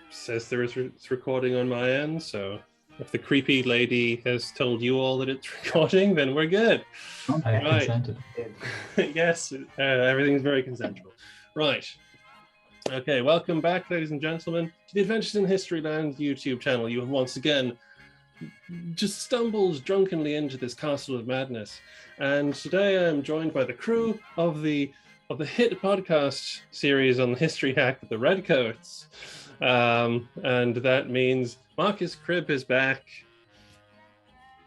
says it's recording on my end, so if the creepy lady has told you all that it's recording, then we're good. I consented. Yes, everything's very consensual. Right. Okay, welcome back, ladies and gentlemen, to the Adventures in Historyland YouTube channel. You have once again just stumbled drunkenly into this castle of madness, and today I am joined by the crew of the hit podcast series on the history hack, the Redcoats, and that means Marcus Cribb is back.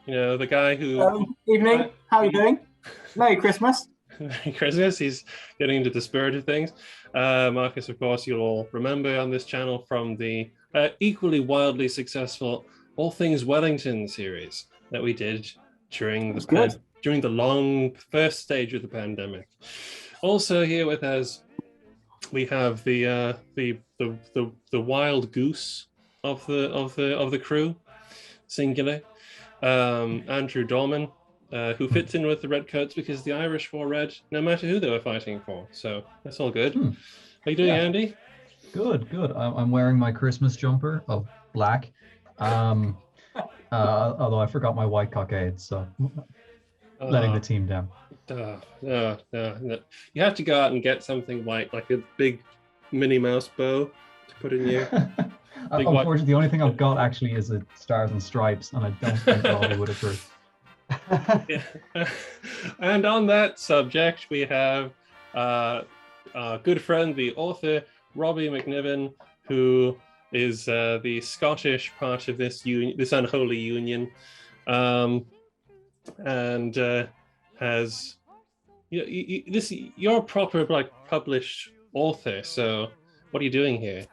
You know, the guy who. Hello, evening. How are you doing? Merry Christmas. Merry Christmas. He's getting into the spirit of things. Marcus, of course, you'll all remember on this channel from the equally wildly successful All Things Wellington series that we did during the long first stage of the pandemic. Also here with us, we have the wild goose of the crew, singular, Andrew Dorman, who fits in with the Redcoats because the Irish wore red no matter who they were fighting for. So that's all good. How you doing, Andy? Good. I'm wearing my Christmas jumper of black. Although I forgot my white cockade, so letting the team down. No. You have to go out and get something white, like a big Minnie Mouse bow to put in your. Unfortunately, the only thing I've got actually is a Stars and Stripes, and I don't think Robbie would approve. Yeah. And on that subject, we have our good friend, the author, Robbie McNiven, who is the Scottish part of this unholy union, and has you're a proper published author. So what are you doing here?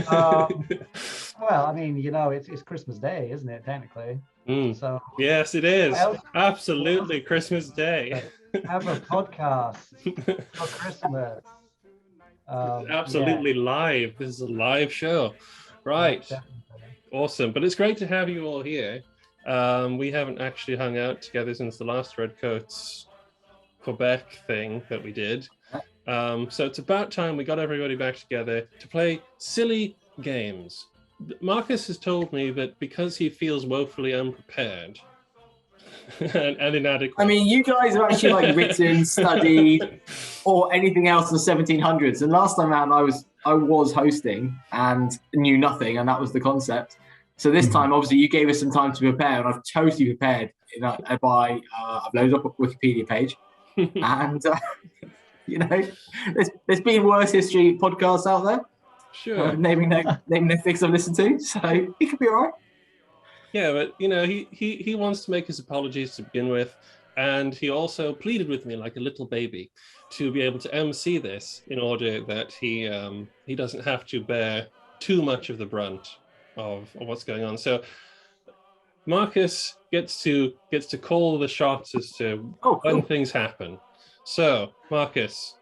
Well, I mean, it's Christmas Day, isn't it, technically? So yes, it is. Absolutely Christmas Day. Have a podcast for Christmas. Absolutely live. This is a live show. Right. Yeah, awesome. But it's great to have you all here. We haven't actually hung out together since the last Redcoats Quebec thing that we did. So it's about time we got everybody back together to play silly games. Marcus has told me that because he feels woefully unprepared and inadequate. I mean, you guys have actually written, studied, or anything else in the 1700s. And last time out, I was hosting and knew nothing, and that was the concept. So this time, obviously, you gave us some time to prepare, and I've totally prepared. I've loaded up a Wikipedia page, and there's been worse history podcasts out there. Sure. Naming the things I've listened to, so he could be all right. Yeah, but he wants to make his apologies to begin with, and he also pleaded with me like a little baby to be able to MC this in order that he doesn't have to bear too much of the brunt of what's going on. So Marcus gets to call the shots as to when things happen. So Marcus,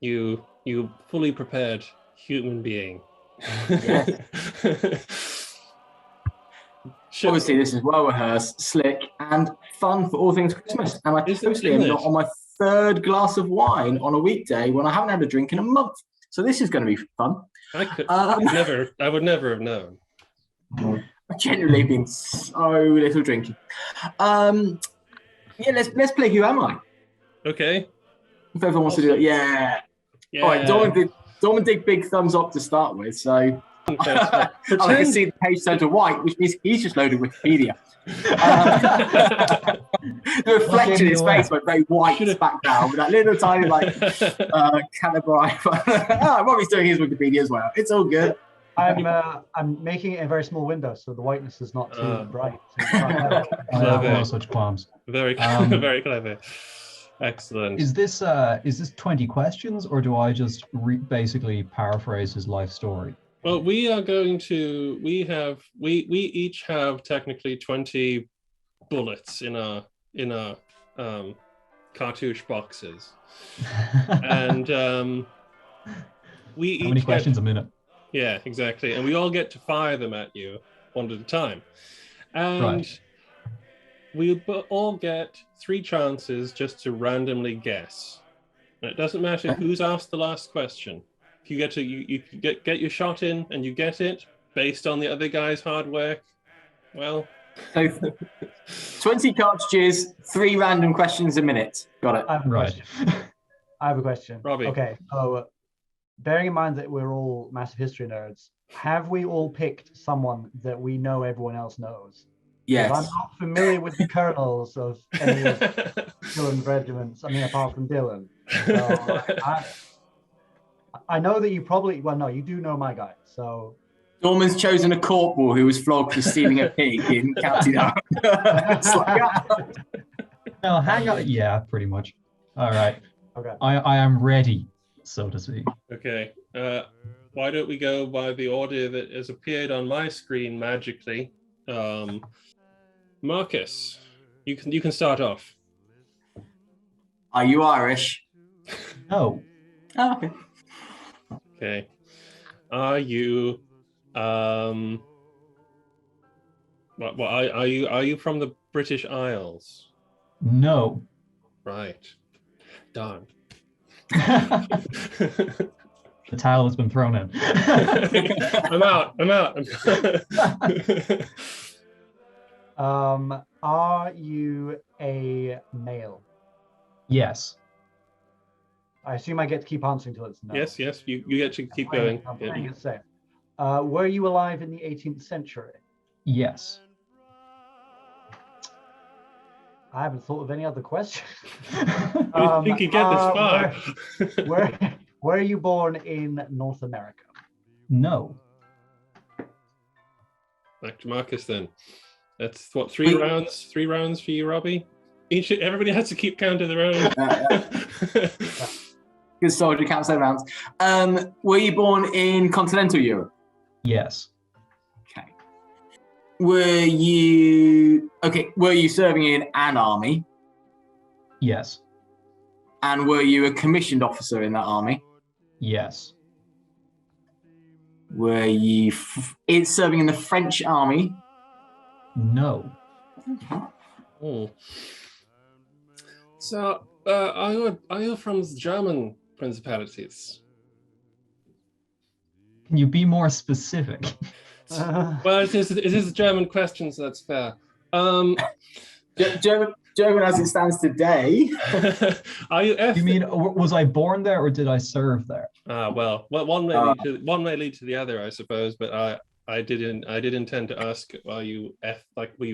you fully prepared human being. Obviously, this is well rehearsed, slick, and fun for all things Christmas. And I totally am not on my third glass of wine on a weekday when I haven't had a drink in a month. So this is going to be fun. I would never have known. I've genuinely been so little drinking. Let's play Who Am I? Okay. If everyone wants to do it, yeah. All right, Dorman did big thumbs up to start with, so I can see the page turn to white, which means he's just loaded Wikipedia. The reflection in his face went very white background with that little tiny calibre. Robbie's doing his Wikipedia as well. It's all good. I'm making it in a very small window, so the whiteness is not too bright. So I have no such qualms. Very, very clever. Excellent. Is this 20 questions, or do I just basically paraphrase his life story? Well, we are going to. We each have technically 20 bullets in our cartouche boxes, and we each. How many questions a minute? Yeah, exactly, and we all get to fire them at you one at a time, and we all get 3 chances just to randomly guess. And it doesn't matter who's asked the last question. you get to you get your shot in and you get it based on the other guy's hard work, well. So 20 cartridges, 3 random questions a minute. Got it. I have a Right. question. I have a question. Robbie. Okay, so bearing in mind that we're all massive history nerds, have we all picked someone that we know everyone else knows? Yes. I'm not familiar with the colonels of any of Dylan's regiments. I mean, apart from Dylan. So I know that you probably, well, no, you do know my guy. So Dorman's chosen a corporal who was flogged for stealing a pig in County Down. No, hang on. Yeah, pretty much. All right. okay. I am ready, so to speak. Okay. Why don't we go by the order that has appeared on my screen magically? Marcus, you can start off. Are you Irish? No. Oh, okay. Okay. Are you what are you from the British Isles? No. Right. Darn. The towel has been thrown in. I'm out. Are you a male? Yes. I assume I get to keep answering till it's no. Yes, you get to keep going. I'm Yeah. playing it safe. Were you alive in the 18th century? Yes. I haven't thought of any other questions. You think you get this far? Were you born in North America? No. Back to Marcus then. That's what, 3 rounds? 3 rounds for you, Robbie? Everybody has to keep count of their own. Good soldier, count 7 rounds. Were you born in continental Europe? Yes. Okay. Were you serving in an army? Yes. And were you a commissioned officer in that army? Yes. Were you serving in the French army? No. Hmm. So, are you from German principalities? Can you be more specific? Well, it is a German question, so that's fair. German as it stands today. Are you? You mean, was I born there or did I serve there? Well, one may lead to the other, I suppose. But I did intend to ask: were you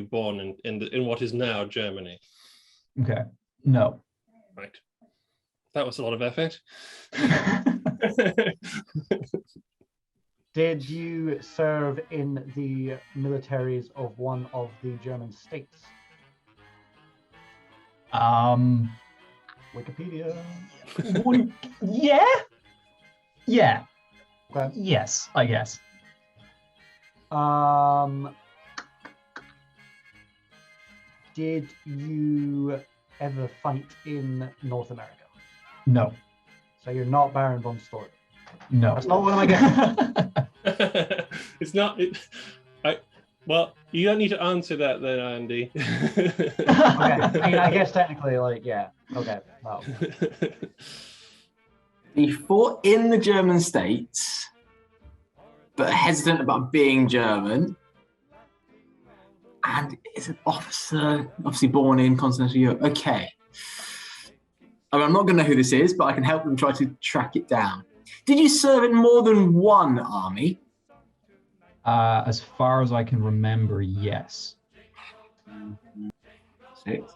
born in what is now Germany? Okay. No. Right. That was a lot of effort. Did you serve in the militaries of one of the German states? Wikipedia. Yeah. Yeah. Okay. Yes, I guess. Did you ever fight in North America? No. So you're not Baron von Storch. No. That's not what am I getting. It's not. Well, you don't need to answer that then, Andy. Okay. I mean, I guess technically, yeah. Okay. Well. He fought in the German states, but hesitant about being German. And is an officer, obviously born in continental Europe. Okay. I mean, I'm not going to know who this is, but I can help them try to track it down. Did you serve in more than one army? As far as I can remember, yes. 6.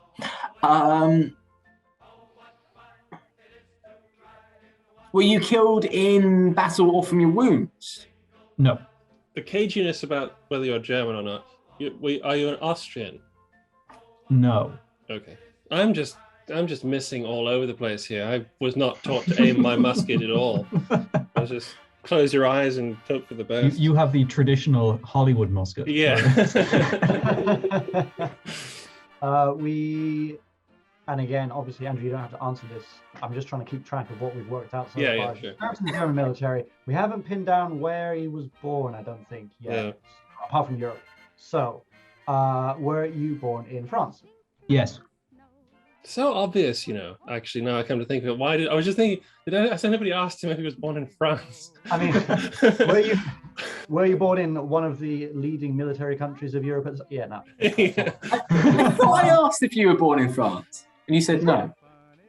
Were you killed in battle or from your wounds? No. The caginess about whether you're German or not. Are you an Austrian? No. Okay. I'm just missing all over the place here. I was not taught to aim my musket at all. I was just close your eyes and hope for the best. You have the traditional Hollywood musket. Yeah. And again, obviously, Andrew, you don't have to answer this. I'm just trying to keep track of what we've worked out so far. Yeah, sure. Perhaps in the German military, we haven't pinned down where he was born, I don't think, yet, apart from Europe. So, were you born in France? Yes. So obvious, you know. Actually, now I come to think of it, I was just thinking, has anybody asked him if he was born in France? I mean, were you born in one of the leading military countries of Europe? Yeah, no. Yeah. I thought I asked if you were born in France, and you said no.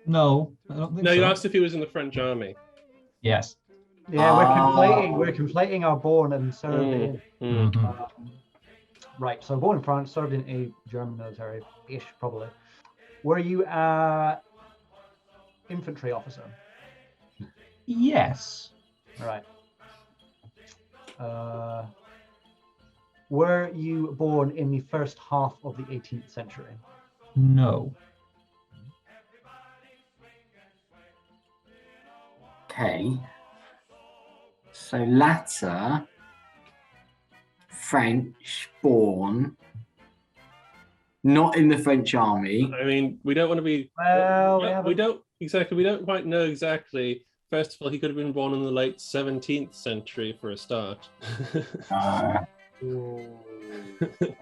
No, I don't think No, so. you asked if he was in the French army. Yes. Yeah, we're conflating our born and served in. Mhm. Right, so born in France, served in a German military-ish, probably. Were you a infantry officer? Yes. Right. Were you born in the first half of the 18th century? No. Okay. So latter, French born, not in the French army. I mean, we don't want to be. Well, we don't exactly. We don't quite know exactly. First of all, he could have been born in the late 17th century for a start.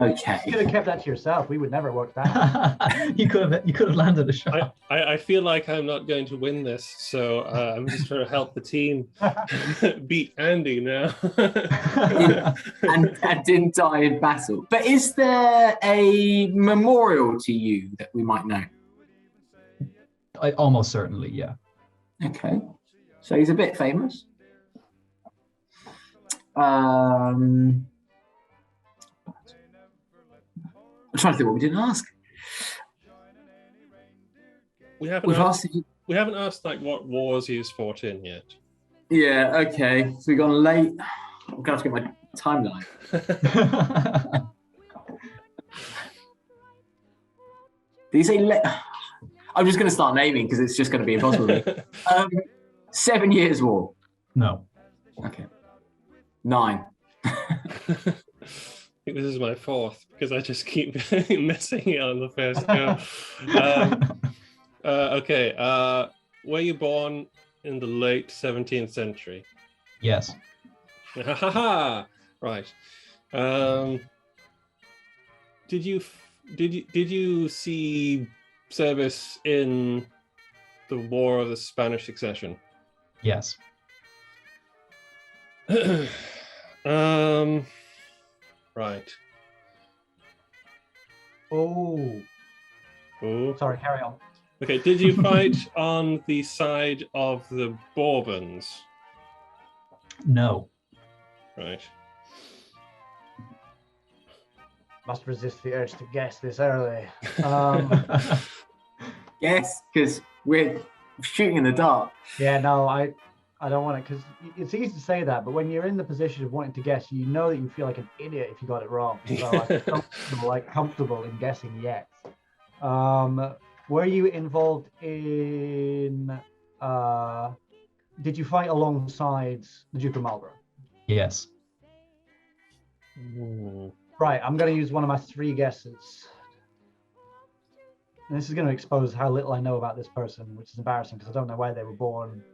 Okay. You could have kept that to yourself. We would never work that. you could have landed a shot. I feel like I'm not going to win this, so I'm just trying to help the team beat Andy now. and didn't die in battle. But is there a memorial to you that we might know? Almost certainly, yeah. Okay. So he's a bit famous. I'm trying to think what we didn't ask. We haven't asked like what wars he's fought in yet. Yeah, okay. So we've gone late. I'm going to have to get my timeline. Did you say late? I'm just going to start naming because it's just going to be impossible. 7 Years' War. No. Okay. 9. I think this is my 4th because I just keep missing it on the first go. Okay. Were you born in the late 17th century? Yes. Right. Did you see service in the War of the Spanish Succession? Yes. Right. Oh, sorry, carry on. Okay, did you fight on the side of the Bourbons? No. Right. Must resist the urge to guess this early. Yes, because we're shooting in the dark. Yeah, no, I don't want it because it's easy to say that, but when you're in the position of wanting to guess, you know that you feel like an idiot if you got it wrong. So I'm comfortable in guessing yes. Were you involved in? Did you fight alongside the Duke of Marlborough? Yes. Right, I'm going to use one of my 3 guesses. And this is going to expose how little I know about this person, which is embarrassing because I don't know where they were born,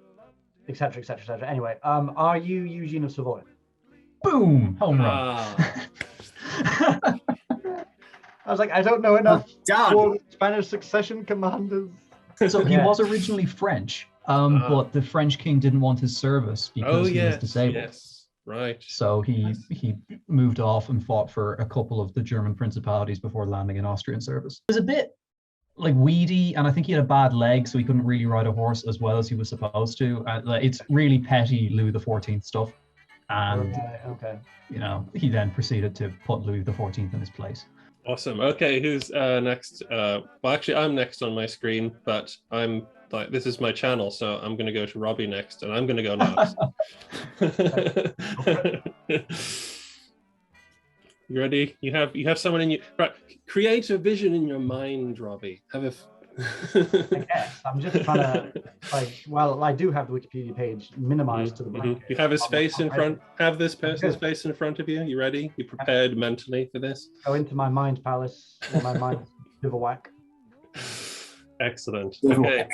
etc., etc., etc. Anyway, are you Eugene of Savoy? Boom! Home run. I was like, I don't know enough Done. Spanish succession commanders. So he was originally French, but the French king didn't want his service because he was disabled. Yes. Right. So he moved off and fought for a couple of the German principalities before landing in Austrian service. It was a bit like weedy, and I think he had a bad leg, so he couldn't really ride a horse as well as he was supposed to. It's really petty Louis XIV stuff. And okay. You know, he then proceeded to put Louis XIV in his place. Awesome. Okay, who's next? Well, actually, I'm next on my screen, but I'm like, this is my channel, so I'm going to go to Robbie next, and I'm going to go last. You ready? You have someone in you. Right. Create a vision in your mind, Robbie. I guess I'm just trying to well, I do have the Wikipedia page minimized to the blank. You have his face in front. Have this person's face in front of you. You ready? You prepared mentally for this? Go into my mind palace or my mind bivouac. Excellent. Okay.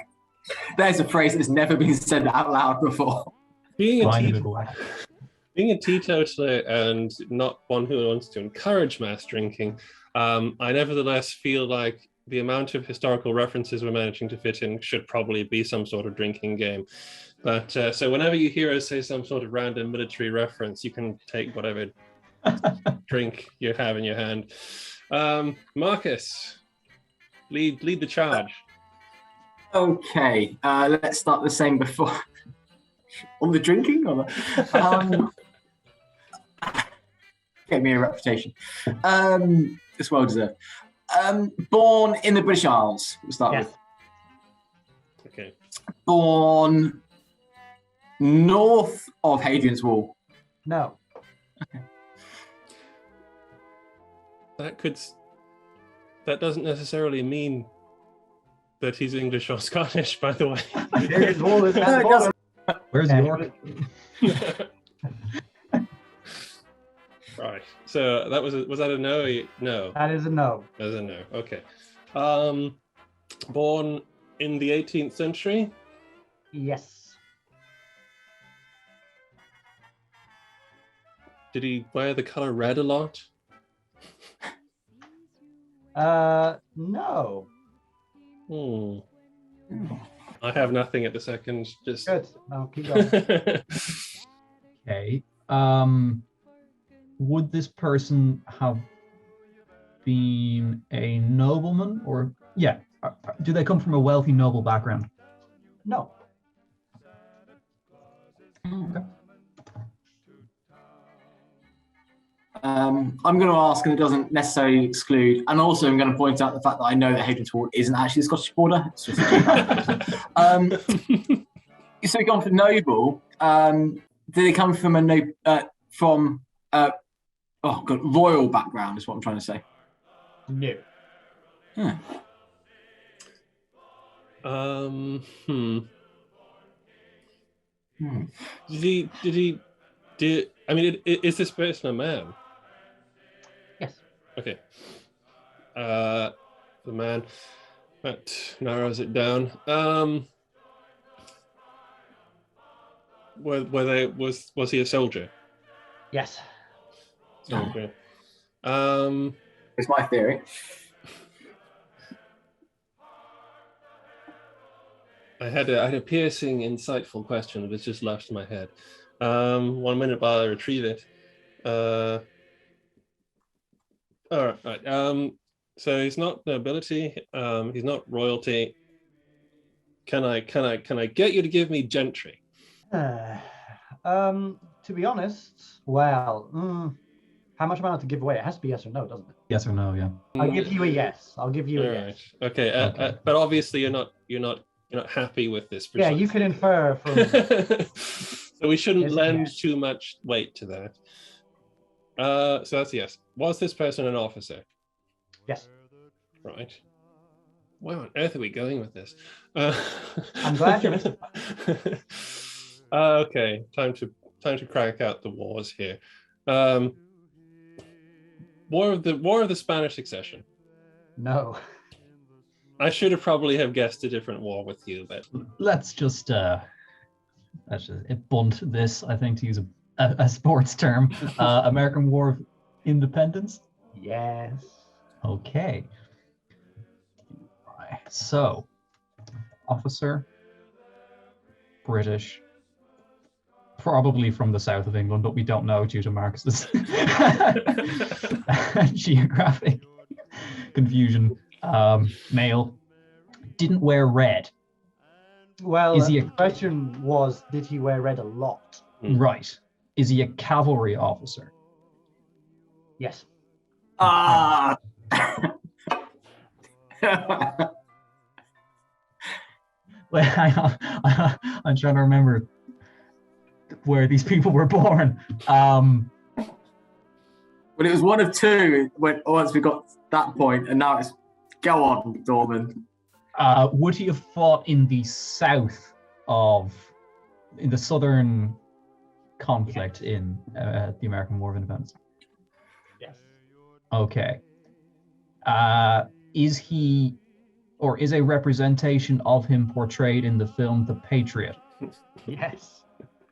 There's a phrase that's never been said out loud before. Being a teetotaler and not one who wants to encourage mass drinking, I nevertheless feel like the amount of historical references we're managing to fit in should probably be some sort of drinking game. But so whenever you hear us say some sort of random military reference, you can take whatever drink you have in your hand. Marcus, lead the charge. Okay, let's start the same before. On the drinking? Or get me a reputation. It's well deserved. Born in the British Isles, we'll start with. Okay. Born north of Hadrian's Wall. No. That doesn't necessarily mean that he's English or Scottish, by the way. Hadrian's Wall is at the bottom. Where's York? Right. So that was that a no? No. That is a no. That is a no. Okay. Born in the 18th century. Yes. Did he wear the color red a lot? No. I have nothing at the second. Just Good. No, keep going. Okay. Would this person have been a nobleman, or do they come from a wealthy noble background? No. Okay. I'm going to ask, and it doesn't necessarily exclude, and also I'm going to point out the fact that I know that Hadrian's Wall isn't actually the Scottish border. It's just so we gone for noble. Do they come from royal background? Is what I'm trying to say. No. Yeah. Is this person a man? Yes. Okay. The man. That narrows it down. Was he a soldier? Yes. Soldier. It's my theory. I had a piercing, insightful question that's just left in my head. 1 minute while I retrieve it. All right. So he's not nobility. He's not royalty. Can I get you to give me gentry? To be honest, well, how much am I allowed to give away? It has to be yes or no, doesn't it? Yes or no? Yeah. I'll give you a yes. I'll give you a yes. Right. Okay. But obviously you're not happy with this. Yeah, you can infer from. So we shouldn't Yes, lend yes. too much weight to that. So that's a yes. Was this person an officer? Yes. Right. Where on earth are we going with this? I'm glad you listened. Okay, time to crack out the wars here. War of the Spanish Succession. No. I should have probably have guessed a different war with you, but Let's just bunt this, I think, to use a sports term. American War of Independence. Yes. Okay. Right. So, officer, British, probably from the south of England, but we don't know due to Marcus's geographic confusion. Male, didn't wear red. Well, Is he the question was, did he wear red a lot? Right. Is he a cavalry officer? Yes. Ah. Wait, hang on. I'm trying to remember where these people were born. Well, it was one of two once we got that point, and now it's go on, Dorman. Would he have fought in the southern conflict in the American War of Independence? Yes. Okay. Is he, or is a representation of him portrayed in the film The Patriot? Yes.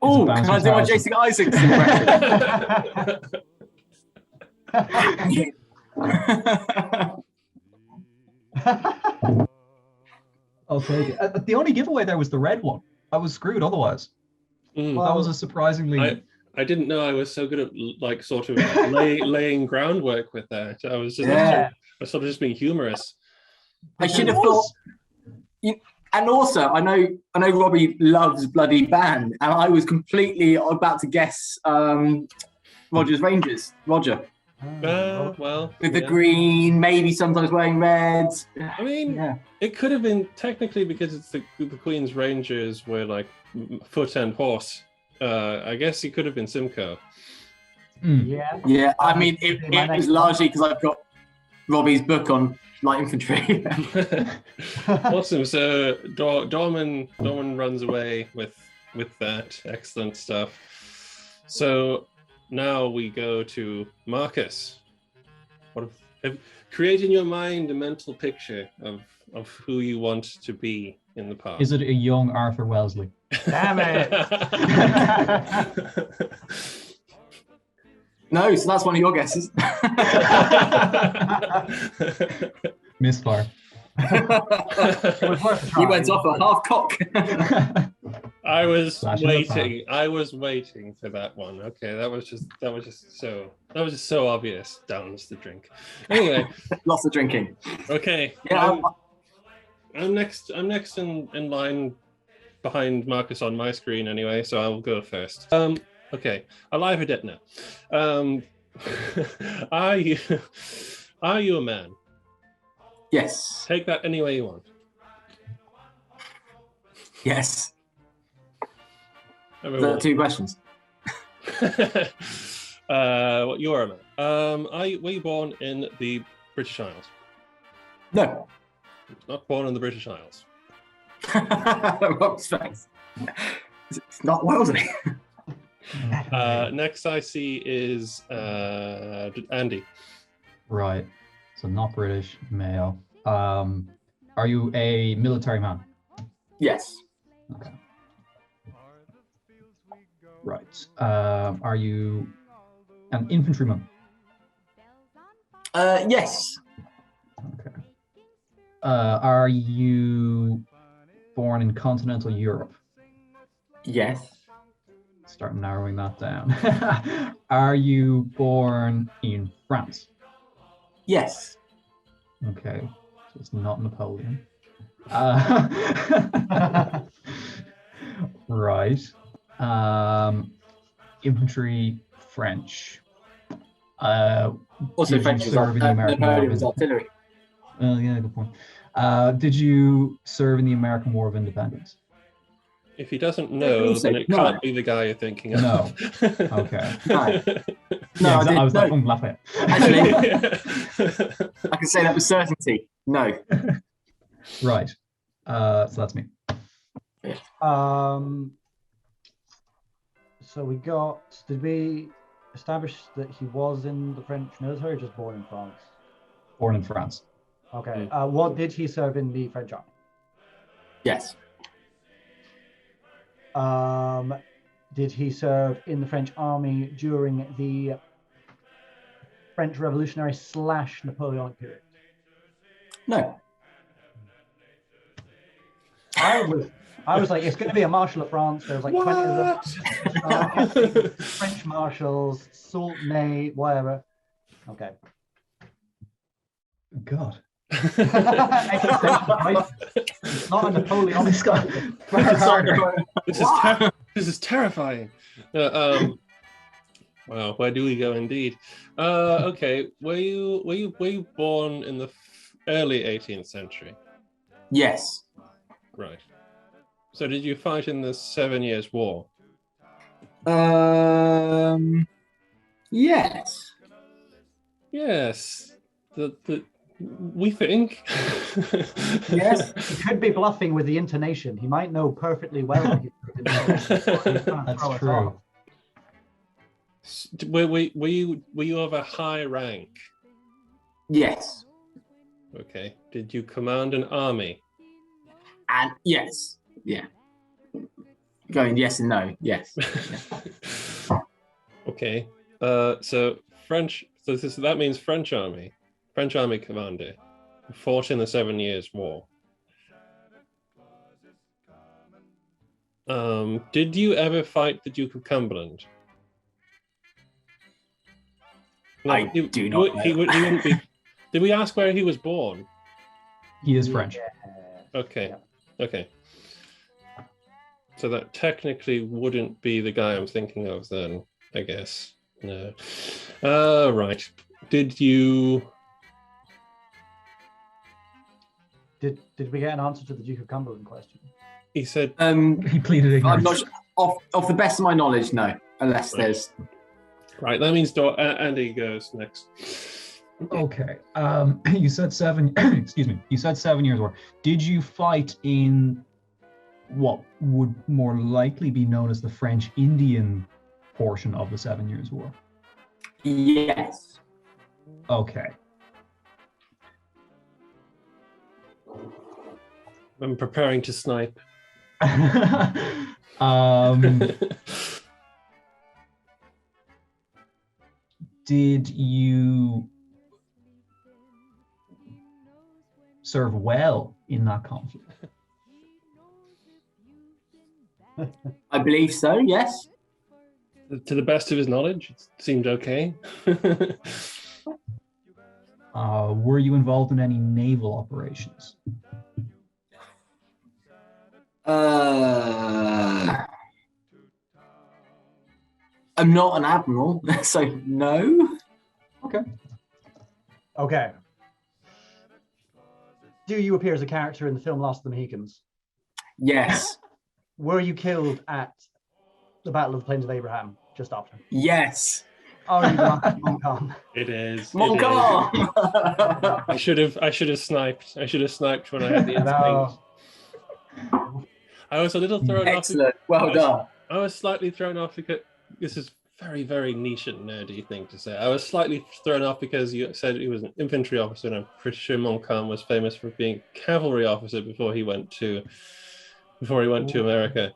Oh, Bouncy can I do my Harrison. Jason Isaacs impression? I'll take it. The only giveaway there was the red one. I was screwed otherwise. That was a surprisingly. I didn't know I was so good at like sort of laying groundwork with that. I was just I was sort of just being humorous. I should have thought. And also, I know Robbie loves bloody band, and I was completely about to guess Roger's Rangers. Roger. Well, with the green, maybe sometimes wearing red. I mean, it could have been technically because it's the Queen's Rangers were like foot and horse. I guess it could have been Simcoe. Yeah. I mean, it was largely because I've got Robbie's book on light infantry. Awesome. So Dorman runs away with that. Excellent stuff. So now we go to Marcus. Create in your mind a mental picture of who you want to be in the past. Is it a young Arthur Wellesley? Damn it! No, so that's one of your guesses. Misfire. He went off a half cock. I was waiting for that one. Okay, that was just so obvious. Downs the drink. Anyway, lots of drinking. Okay. Yeah, I'm next in line behind Marcus on my screen anyway, so I'll go first. Okay, alive or dead now? Are you a man? Yes. Take that any way you want. Yes. There are 2 questions. You are a man. Were you born in the British Isles? No. Not born in the British Isles. Thanks. It's not Wellesley. Next I see is Andy. Right. So not British, male. Are you a military man? Yes. Okay. Right. Are you an infantryman? Yes. Okay. Are you born in continental Europe? Yes. Start narrowing that down. Are you born in France? Yes. Okay. So it's not Napoleon. Right. Infantry, French. Also, French was artillery. Yeah, good point. Did you serve in the American War of Independence? If he doesn't know, then it can't be the guy you're thinking of. No. Okay. No, I was like, Lafayette. Actually, I can say that with certainty. No. Right. So that's me. So did we establish that he was in the French military or just born in France? Born in France. Okay. What did he serve in the French army? Yes. Did he serve in the French army during the French Revolutionary / Napoleonic period? No. I was like, it's going to be a marshal of France. There's like 20 of them. French marshals, Sultanate, whatever. Okay. God. It's not a Napoleonic guy. This is terrifying. Wow, where do we go indeed? Okay, were you born in the early 18th century? Yes. Right. So did you fight in the 7 Years' War? Yes. Yes. We think. Yes. He could be bluffing with the intonation. He might know perfectly well. That's true. Were you of a high rank? Yes. Okay. Did you command an army? And yes. Yeah. Going yes and no. Yes. Okay. So French. So that means French army commander. fought in the 7 Years' War. Did you ever fight the Duke of Cumberland? No, I do not know. He wouldn't be. Did we ask where he was born? He is French. Okay. Yeah. Okay. So that technically wouldn't be the guy I'm thinking of then, I guess. No. Right. Did you... Did we get an answer to the Duke of Cumberland question? He said... He pleaded ignorance. I'm not sure. Off the best of my knowledge, no. Unless there's... Right, that means Andy goes next. Okay. You said excuse me. You said 7 Years' War. Did you fight in what would more likely be known as the French Indian portion of the 7 Years' War? Yes. Okay. I'm preparing to snipe. Did you serve well in that conflict? I believe so, yes. To the best of his knowledge, it seemed okay. Were you involved in any naval operations? I'm not an admiral, so no. Okay. Do you appear as a character in the film Last of the Mohicans? Yes. Were you killed at the Battle of the Plains of Abraham just after? Yes. Oh, you got Montcalm. It is. Montcalm! I should have sniped. I should have sniped when I had the instinct. No. I was a little thrown Excellent. off. Well done. I was slightly thrown off because this is very, very niche and nerdy thing to say. I was slightly thrown off because you said he was an infantry officer, and I'm pretty sure Montcalm was famous for being a cavalry officer before he went to America.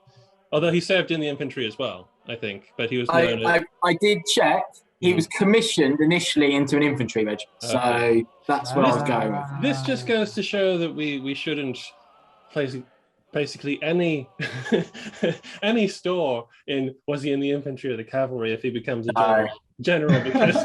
Although he served in the infantry as well, I think. But he was known as... I did check. He was commissioned initially into an infantry regiment, so that's what I was going with. This just goes to show that we shouldn't place basically any any store in was he in the infantry or the cavalry if he becomes a general because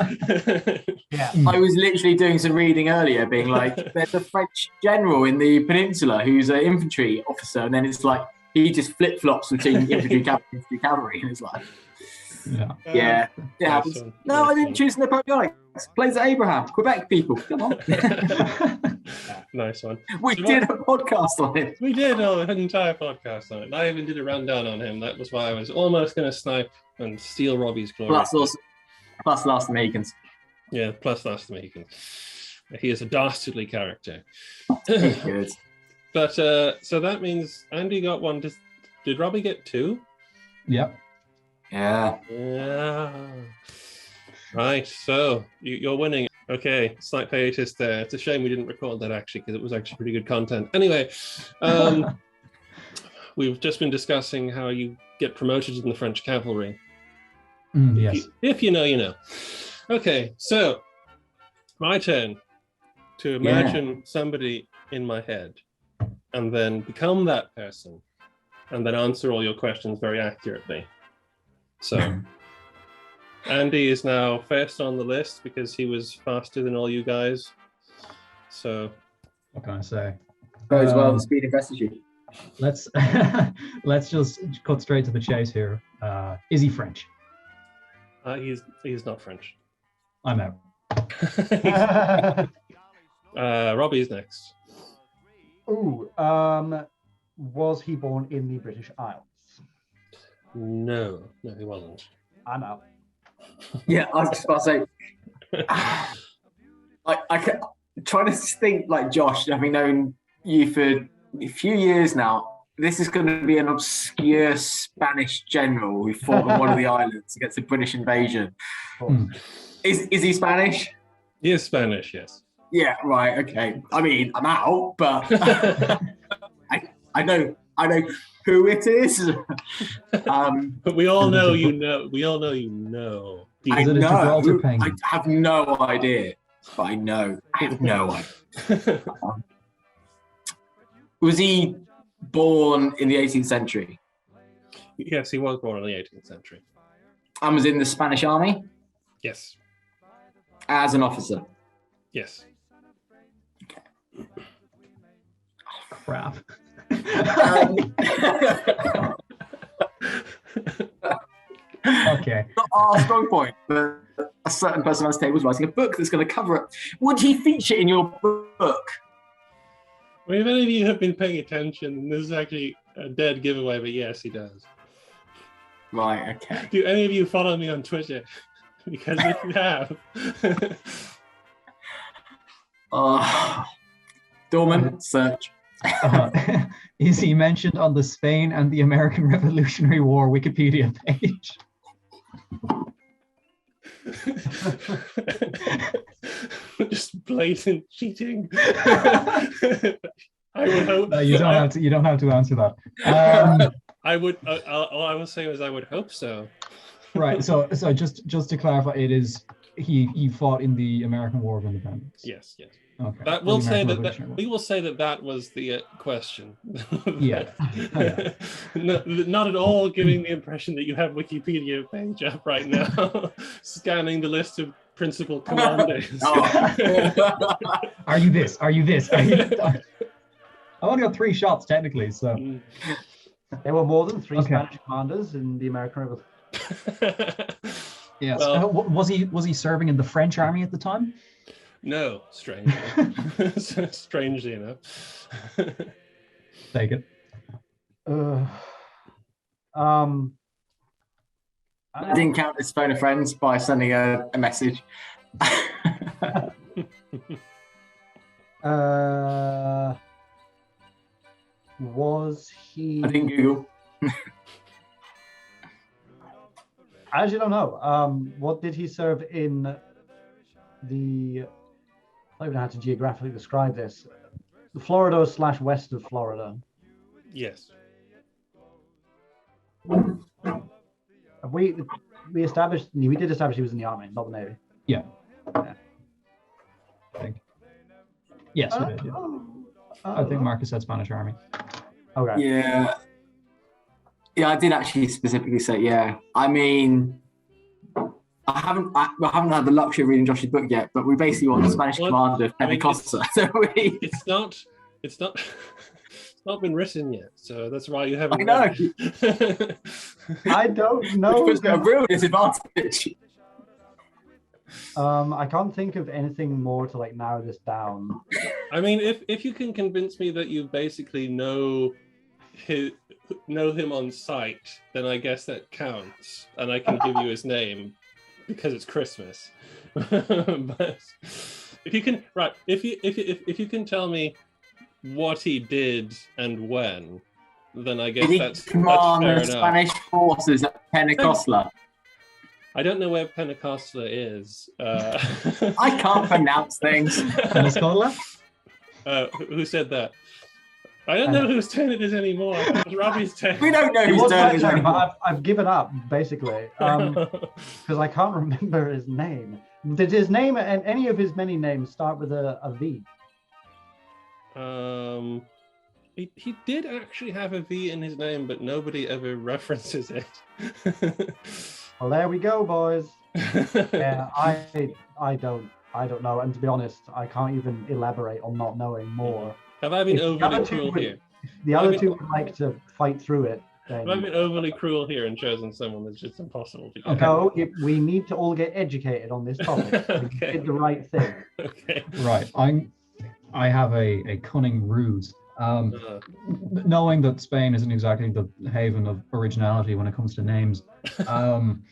Yeah. I was literally doing some reading earlier being like there's a French general in the peninsula who's an infantry officer, and then it's like he just flip-flops between infantry cavalry, and it's like yeah, it happens. No, I didn't choose Napoleonic. Plays at Abraham, Quebec people. Come on. Nice one. We did a podcast on it. We did an entire podcast on it. I even did a rundown on him. That was why I was almost going to snipe and steal Robbie's glory. Plus Last of the Mohicans. Yeah, plus Last of the Mohicans. He is a dastardly character. Good. But so that means Andy got one. Did Robbie get two? Yep. Yeah. Right, so you're winning. Okay, slight hiatus there. It's a shame we didn't record that actually, because it was actually pretty good content. Anyway, we've just been discussing how you get promoted in the French cavalry. Yes. If you know, you know. Okay, so my turn to imagine somebody in my head and then become that person and then answer all your questions very accurately. So Andy is now first on the list because he was faster than all you guys. So what can I say? Goes well, the speed invested you. Let's just cut straight to the chase here. Is he French? He's not French. I'm out. Robbie's next. Ooh, was he born in the British Isles? No, he wasn't. I'm out. Yeah, I was just about to say. I can try to think like Josh, having known you for a few years now. This is going to be an obscure Spanish general who fought on one of the islands against the British invasion. Is he Spanish? He is Spanish, yes. Yeah, right. Okay. I mean, I'm out, but I know who it is. But we all know you know. We all know you know. I know. I have no idea, but I have no idea. Was he born in the 18th century? Yes, he was born in the 18th century. And was in the Spanish army Yes. as an officer? Yes. Crap. Okay. Not our strong point, but a certain person on this table is writing a book that's going to cover it. Would he feature in your book? Well, if any of you have been paying attention, this is actually a dead giveaway, but yes, he does. Right, okay. Do any of you follow me on Twitter? Because if you have... Dorman, search. Is he mentioned on the Spain and the American Revolutionary War Wikipedia page? Just blatant cheating. I would hope. No, you don't have to. You don't have to answer that. I would. All I will say is I would hope so. Right. So just to clarify, it is he fought in the American War of Independence. Yes. Yes. Okay. That will say that we will say that was the question. Yeah. No, not at all giving the impression that you have Wikipedia page up right now, scanning the list of principal commanders. Are you this? Are you this? Are you this? I only got 3 shots technically, so. There were more than 3 Spanish commanders in the American Revolution. Yes. Well, was he serving in the French army at the time? No, strangely. Strangely enough. Take it. I didn't count his phone a friend by sending a message. Was he? I didn't Google. I actually don't know. What did he serve in the? I don't even know how to geographically describe this. The Florida / west of Florida. Yes. We established. We did establish he was in the army, not the navy. Yeah. Yeah. I think. Yes, we did. Yeah. I think Marcus said Spanish army. Okay. Yeah. Yeah, I did actually specifically say, yeah. I mean, I haven't had the luxury of reading Josh's book yet, but we basically want the Spanish commander of Pentecosta. It's not been written yet, so that's why you haven't. I know. I don't know. Which puts me at a real disadvantage. I can't think of anything more to like narrow this down. I mean, if you can convince me that you basically know him on sight, then I guess that counts, and I can give you his name because it's Christmas. But if you can, right? If you can tell me what he did and when, then I guess that's command fair the enough. Spanish forces at Pentecosta. I don't know where Pentecosta is. I can't pronounce things. Pensacola? Who said that? I don't know whose turn it is anymore. It was Robbie's turn. We don't know It whose was turn my it is turn, anymore. but I've given up basically because I can't remember his name. Did his name and any of his many names start with a V? He did actually have a V in his name, but nobody ever references it. Well, there we go, boys. Yeah, I don't know, and to be honest, I can't even elaborate on not knowing more. Have I been If the overly other two cruel would- here? If the other two would like to fight through it, then Have I been overly cruel here and chosen someone that's just impossible to get? Okay. no, we need to all get educated on this topic. We Okay. did the right thing. Okay. Right. I have a cunning ruse. Knowing that Spain isn't exactly the haven of originality when it comes to names, Don.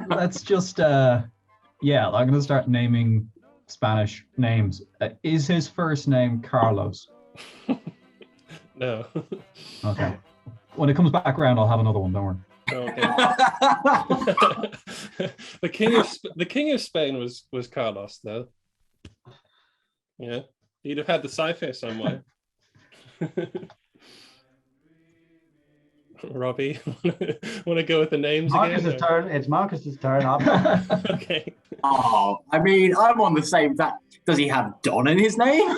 let's just I'm gonna start naming Spanish names. Is his first name Carlos? No. Okay. When it comes back around, I'll have another one. Don't worry. Okay. The king of Spain was Carlos, though. Yeah, he'd have had the cipher somewhere. Robbie, want to go with the names Marcus's again? turn. It's Marcus's turn. Okay. Oh, I mean, I'm on the same. Does he have Don in his name?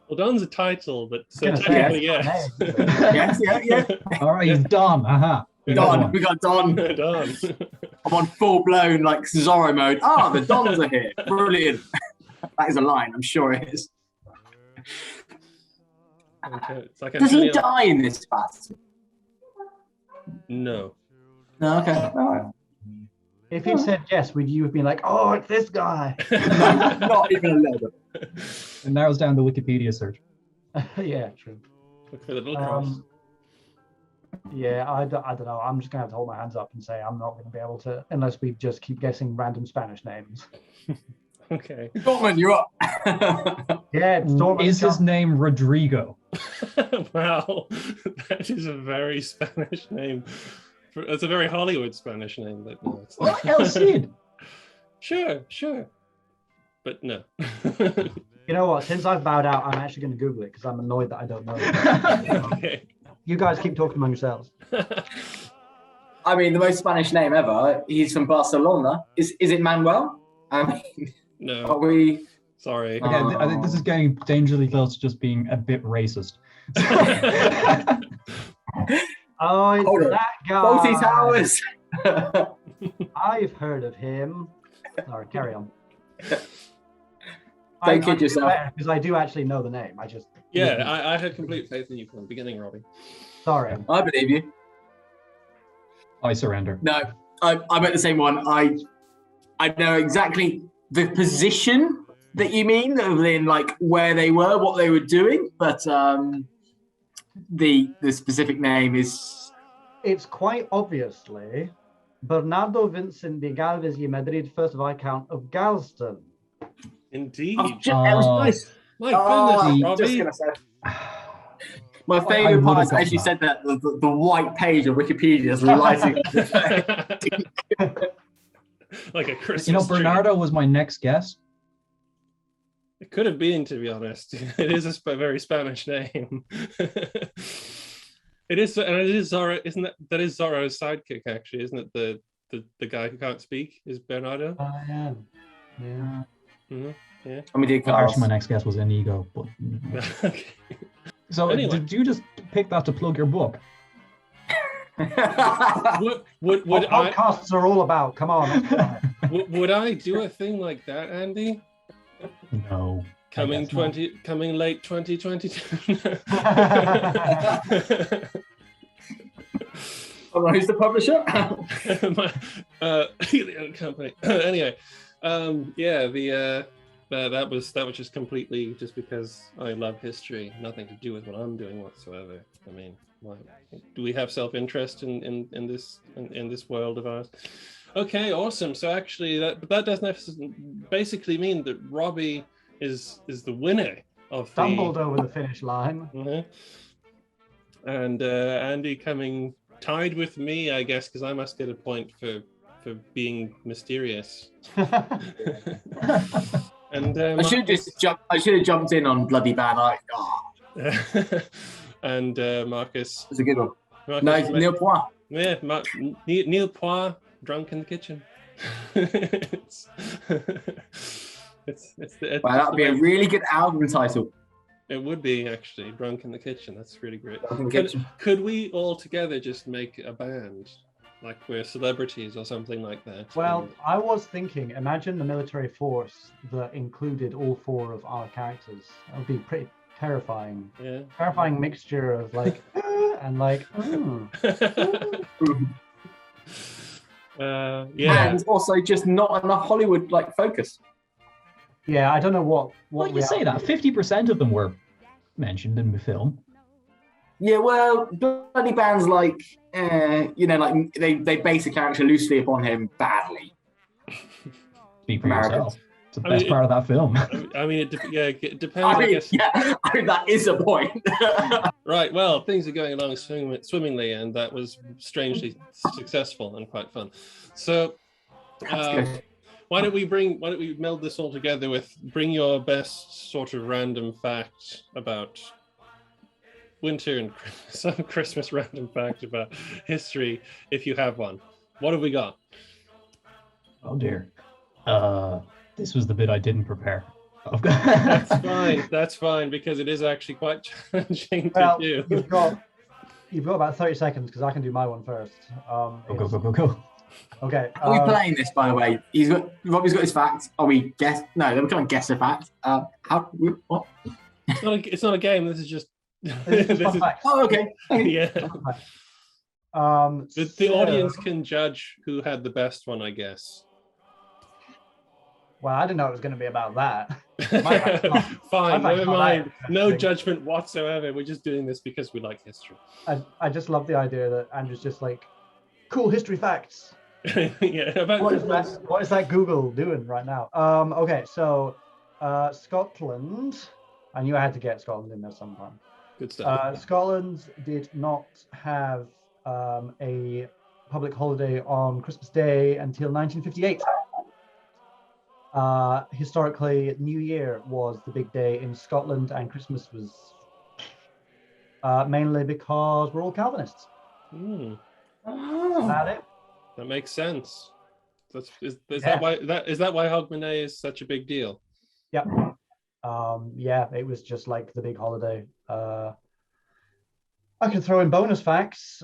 Well, Don's a title, but so Gonna say technically, it's yes. Yes, yeah. All right, he's done. Aha. We got Don, one. we got Don. Don. I'm on full blown like Zorro mode. Ah, the Dons are here. Brilliant. That is a line. I'm sure it is. It's like Does he Antonio- die in this battle? No. No. Okay. All right. If he'd said yes, you have been like, oh, it's this guy. No, not even a little bit. It narrows down the Wikipedia search. Yeah, true. Look for the little cross. Yeah, I don't know. I'm just going to have to hold my hands up and say I'm not going to be able to, unless we just keep guessing random Spanish names. Okay. Dortmund, you're up. Yeah, it's Dortmund. Is his name Rodrigo? Wow, that is a very Spanish name. It's a very Hollywood Spanish name, but no, it's not. What El Cid? Sure. But no. You know what? Since I've bowed out, I'm actually going to Google it because I'm annoyed that I don't know it. Okay. You guys keep talking among yourselves. I mean, the most Spanish name ever. He's from Barcelona. Is it Manuel? I mean, No. are we? Sorry. Okay, I think this is getting dangerously close to just being a bit racist. Oh, it's Hold on. that guy. Faulty Towers. I've heard of him. Sorry, carry on. Don't kid yourself. Because I do actually know the name. I just. Yeah, I had complete faith in you from the beginning, Robbie. Sorry. I believe you. I surrender. No, I'm at the same one. I know exactly the position that you mean, in like where they were, what they were doing, but the specific name is. It's quite obviously Bernardo Vincent de Galvez y Madrid, first of Viscount of Galston. Indeed. That was nice. My goodness, Robbie. Just gonna say. My favourite part is as you said that the white page of Wikipedia is lighting up. Like a Christmas You know, tree. Bernardo was my next guess. It could have been, to be honest. It is a very Spanish name. It is, and it is Zorro. Isn't that is Zorro's sidekick? Actually, isn't it? The guy who can't speak is Bernardo. I am. Yeah. Mm-hmm. Yeah. And we did Actually, my next guess was Inigo. But Okay. so, Anyway. did you just pick that to plug your book? Would What I podcasts are all about. Come on. would I do a thing like that, Andy? No. Coming guess not. coming late 2022. Who's the publisher? Helium Company. Anyway, yeah, that was just completely just because I love history, nothing to do with what I'm doing whatsoever. I mean, do we have self-interest in this world of ours? Okay, awesome. So actually, that doesn't basically mean that Robbie is the winner of Stumbled over the finish line. Mhm. And Andy coming tied with me, I guess, because I must get a point for being mysterious. And I should have jumped in on bloody bad eye. Oh, and Marcus. that's a good one. Marcus No, Neil Poir. Yeah, Neil Poir, drunk in the kitchen. Wow, that'd be a really good album title. It would be actually drunk in the kitchen. That's really great. Drunk in the Kitchen. Could we all together just make a band, like we're celebrities or something like that? Well, I was thinking, imagine the military force that included all four of our characters. That would be pretty terrifying. Yeah. Terrifying mixture of like, and like, Yeah. And also just not enough Hollywood like focus. Yeah, I don't know what Well, you say that 50% of them were mentioned in the film. Yeah, well, bloody bands like, like they base a character loosely upon him badly. Speak for Americans. yourself. It's the I best mean, part of that film. I mean, it depends. I guess. I mean, that is a point. Right. Well, things are going along swimmingly, and that was strangely successful and quite fun. So, That's why don't we meld this all together with bring your best sort of random fact about winter and some Christmas random fact about history, if you have one. What have we got? Oh dear. This was the bit I didn't prepare. I've got That's fine, because it is actually quite challenging to Well, do. you've got about 30 seconds because I can do my one first. Go. Okay. Are we playing this, by the way? Robbie's got his facts. Are we guess? No, we can't guess a fact. What? It's not a game. This is just. Oh, okay. Yeah. The So- audience can judge who had the best one, I guess. Well, I didn't know it was going to be about that. Fine, my never God, mind. that- No judgment whatsoever. We're just doing this because we like history. I just love the idea that Andrew's just like, cool history facts. Yeah. About What is that Google doing right now? Okay, so Scotland. I knew I had to get Scotland in there sometime. Good stuff. Scotland did not have a public holiday on Christmas Day until 1958. Historically, New Year was the big day in Scotland, and Christmas was mainly because we're all Calvinists. Hmm. Oh. That it? That makes sense. Is Yeah. that why Hogmanay is such a big deal? Yeah. Yeah, it was just like the big holiday. I could throw in bonus facts.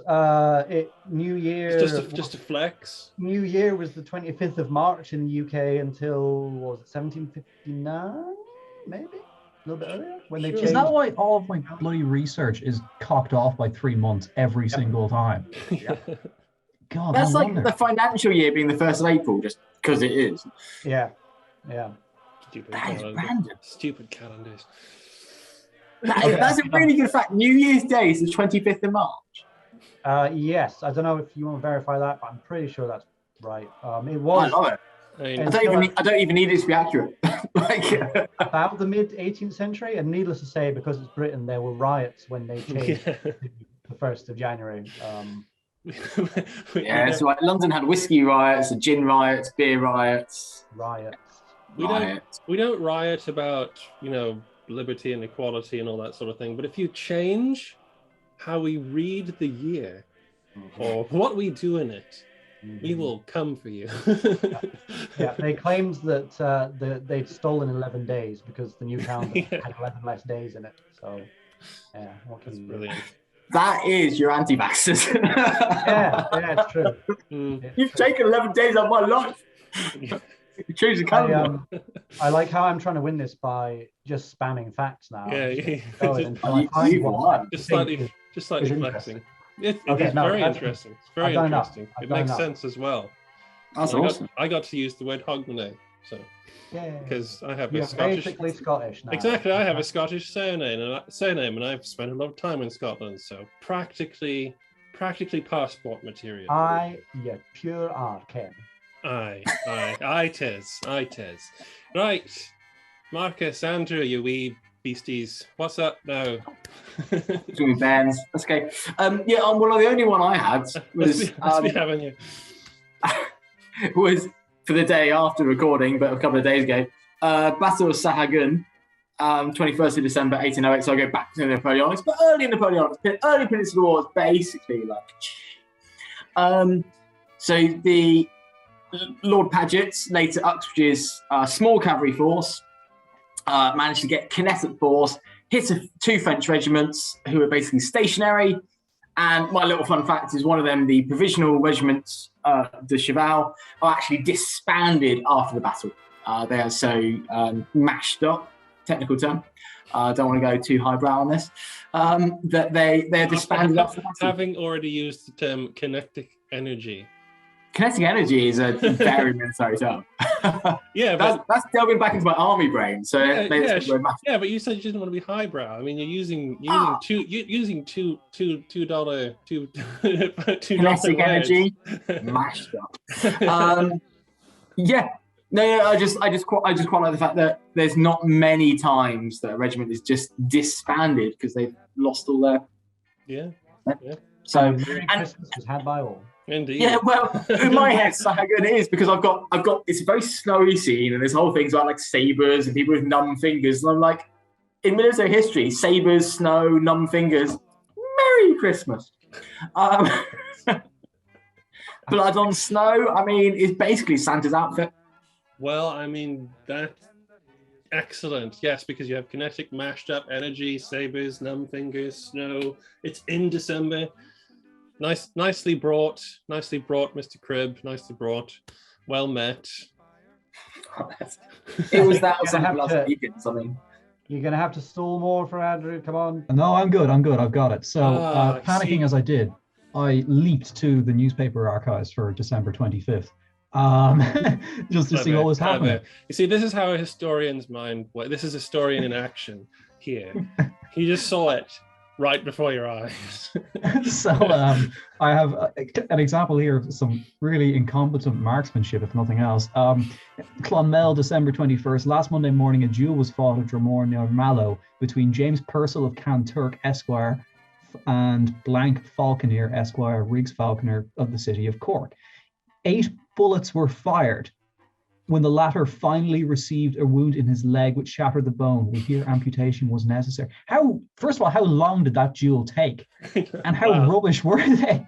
New Year. Just to flex. New Year was the 25th of March in the UK until, was it 1759? Maybe a little bit earlier when they Sure. changed. Is that why all of my bloody research is cocked off by 3 months every single time? Yeah. God, That's no like wonder. the financial year being the 1st of April, just because it is. Yeah. Stupid That is calendar. random. Stupid calendars. That's a really good fact. New Year's Day is the 25th of March. Yes, I don't know if you want to verify that, but I'm pretty sure that's right. It I was love it. I mean, And- I don't even need it to be accurate. Like, about the mid 18th century, and needless to say, because it's Britain, there were riots when they changed yeah. to the 1st of January. yeah, so like London had whiskey riots, gin riots, beer riots. Riots. We don't riot about, liberty and equality and all that sort of thing. But if you change how we read the year or what we do in it, we will come for you. Yeah, they claimed that they'd stolen 11 days because the new calendar had 11 less days in it. So, yeah, what can That's you do? brilliant. That is your anti-vaxxers. Yeah, it's true. Mm. You've taken 11 days out of my life. You choose a calendar. I like how I'm trying to win this by just spamming facts now. Yeah, Just yeah. going Just- until I find You've one won. Just I think slightly, is- just slightly is flexing. It Okay, is no, very that's- interesting. It's very I've done enough. interesting. I've It done makes enough. sense as well. That's I got- awesome. I got to use the word Hogmanay, so Yeah. because I have You're a Scottish. basically Scottish now. Exactly, I have a Scottish surname, and I've spent a lot of time in Scotland, so practically passport material. Yeah, pure art, Ken. Aye, tis. Right, Marcus, Andrew, you wee beasties, what's up now? It's gonna be bands. That's okay. Well, the only one I had was Must be having you. was for the day after recording, but a couple of days ago. Battle of Sahagun, 21st of December, 1808. So I go back to the Napoleonics, but early Peninsula Wars, basically so the Lord Paget's, later Uxbridge's small cavalry force, managed to get kinetic force, hit 2 French regiments who were basically stationary. And my little fun fact is one of them, the provisional regiments de Cheval, are actually disbanded after the battle. They are so mashed up, technical term. Don't want to go too highbrow on this. That they're disbanded after the battle. Having already used the term kinetic energy. Kinetic energy is a very military term. Yeah, but That's delving back into my army brain. So Yeah, let's yeah, go back. yeah, but you said you didn't want to be highbrow. I mean, you're using $2 Kinetic energy mashed up. I just quite like the fact that there's not many times that a regiment is just disbanded because they've lost all their. Yeah, So Merry Christmas was had by all. indeed. yeah, well, in my head, so how good it is because I've got. It's a very snowy scene, and this whole thing's about like sabers and people with numb fingers, and I'm like, in military history, sabers, snow, numb fingers. Merry Christmas. Blood on Snow, I mean, is basically Santa's outfit. Well, I mean, that's excellent. Yes, because you have kinetic, mashed up energy, sabers, numb fingers, snow. It's in December. Nicely brought, Mr. Cribb. Nicely brought. Well met. It was that or You're gonna something have last to- weekend, something. You're going to have to stall more for Andrew. Come on. No, I'm good. I've got it. So, I panicking see. as I did, I leaped to the newspaper archives for December 25th, just to see Clever, what was happening. clever. You see, this is how a historian's mind works. This is a historian in action here. You just saw it right before your eyes. So, I have an example here of some really incompetent marksmanship, if nothing else. Clonmel, December 21st. Last Monday morning, a duel was fought at Dromore near Mallow between James Purcell of Canturk, Esquire, and Blank Falconer, Esquire, Riggs Falconer of the city of Cork. 8 bullets were fired. When the latter finally received a wound in his leg which shattered the bone, we hear amputation was necessary. First of all, how long did that duel take? And how Wow. rubbish were they?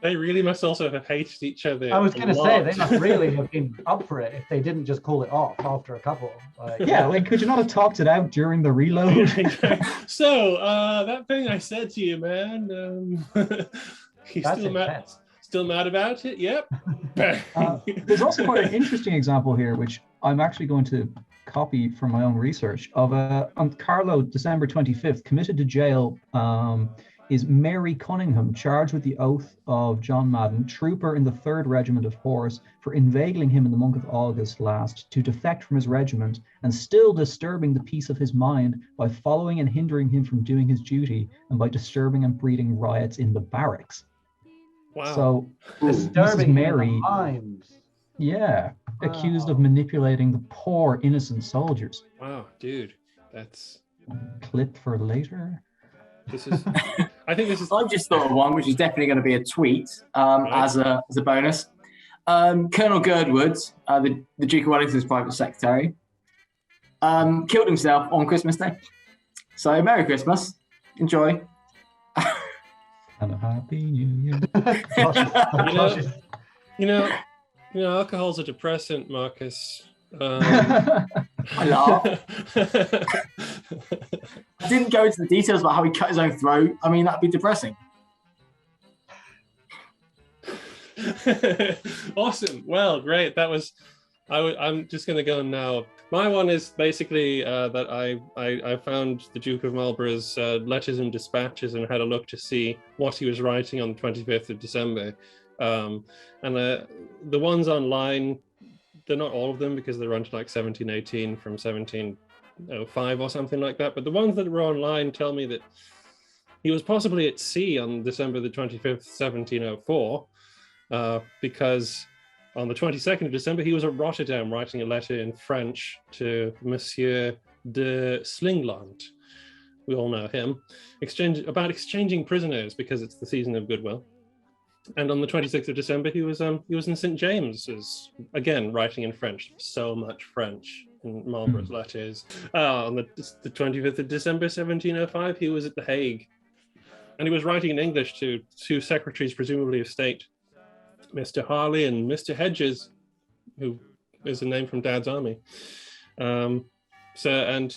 They really must also have hated each other. I was a going to say, they lot. must really have been up for it if they didn't just call it off after a couple. Like, Yeah, like, could you not have talked it out during the reload? So, that thing I said to you, man, he's That's still mad, intense. still mad about it? Yep. There's also quite an interesting example here, which I'm actually going to copy from my own research of on Carlow, December 25th, committed to jail is Mary Cunningham, charged with the oath of John Madden, trooper in the 3rd Regiment of Horse, for inveigling him in the month of August last to defect from his regiment and still disturbing the peace of his mind by following and hindering him from doing his duty and by disturbing and breeding riots in the barracks. Wow. So Disturbing Mary- in the minds. yeah, accused of Wow. manipulating the poor innocent soldiers. Wow, dude. That's Clip for later. this is I think this is I've just thought of one, which is definitely going to be a tweet as a bonus. Colonel Girdwood, the Duke of Wellington's private secretary, killed himself on Christmas Day. So Merry Christmas, enjoy. And a happy new year. you know, alcohol's a depressant, Marcus. I laugh. I didn't go into the details about how he cut his own throat. I mean, that'd be depressing. Awesome. Well, great. That was. I'm just going to go now. My one is basically that I found the Duke of Marlborough's letters and dispatches and had a look to see what he was writing on the 25th of December. And the ones online, they're not all of them because they run to like 1718 from 1705 or something like that. But the ones that were online tell me that he was possibly at sea on December the 25th, 1704, because on the 22nd of December, he was at Rotterdam writing a letter in French to Monsieur de Slingland. We all know him. About exchanging prisoners because it's the season of goodwill. And on the 26th of December, he was in St. James's, again, writing in French. So much French in Marlborough's letters. On the 25th of December, 1705, he was at The Hague. And he was writing in English to two secretaries, presumably of state, Mr. Harley and Mr. Hedges, who is a name from Dad's army. And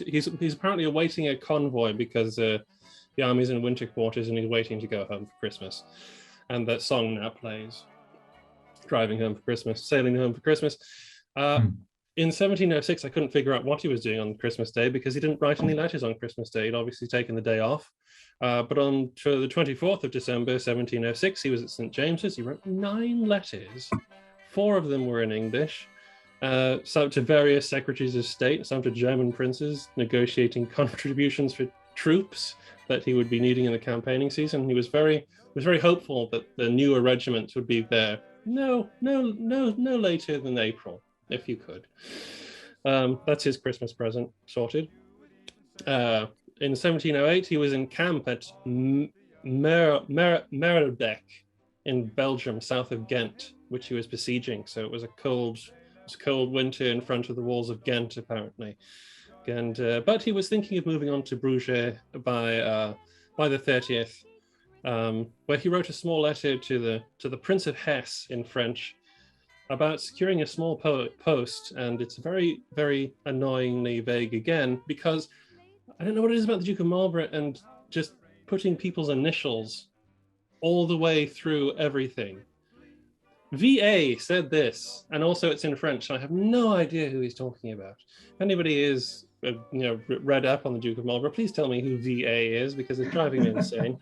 he's apparently awaiting a convoy because the army's in winter quarters and he's waiting to go home for Christmas. And that song now plays, Driving Home for Christmas, Sailing Home for Christmas. In 1706, I couldn't figure out what he was doing on Christmas Day because he didn't write any letters on Christmas Day. He'd obviously taken the day off. But on the 24th of December, 1706, he was at St. James's. He wrote 9 letters. 4 of them were in English, some to various secretaries of state, some to German princes, negotiating contributions for troops that he would be needing in the campaigning season. He was very hopeful that the newer regiments would be there no later than April, if you could. That's his Christmas present sorted. In 1708, he was in camp at Merodec in Belgium, south of Ghent, which he was besieging. So it was a cold winter in front of the walls of Ghent, apparently. And but he was thinking of moving on to Bruges by by the 30th, where he wrote a small letter to the Prince of Hesse in French about securing a small post, and it's very, very annoyingly vague again, because I don't know what it is about the Duke of Marlborough and just putting people's initials all the way through everything. VA said this, and also it's in French, so I have no idea who he's talking about. If anybody is, read up on the Duke of Marlborough, please tell me who VA is, because it's driving me insane.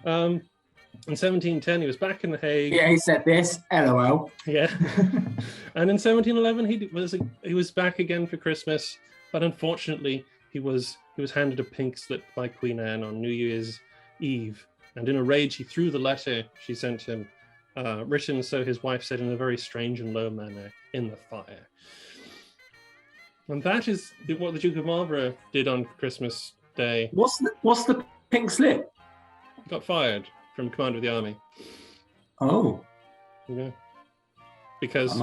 In 1710, he was back in The Hague. Yeah, he said this. LOL. Yeah. And in 1711, he was back again for Christmas, but unfortunately, he was handed a pink slip by Queen Anne on New Year's Eve, and in a rage, he threw the letter she sent him, written, so his wife said, in a very strange and low manner, in the fire. And that is what the Duke of Marlborough did on Christmas Day. What's the pink slip? He got fired from command of the army. Oh. Yeah. Because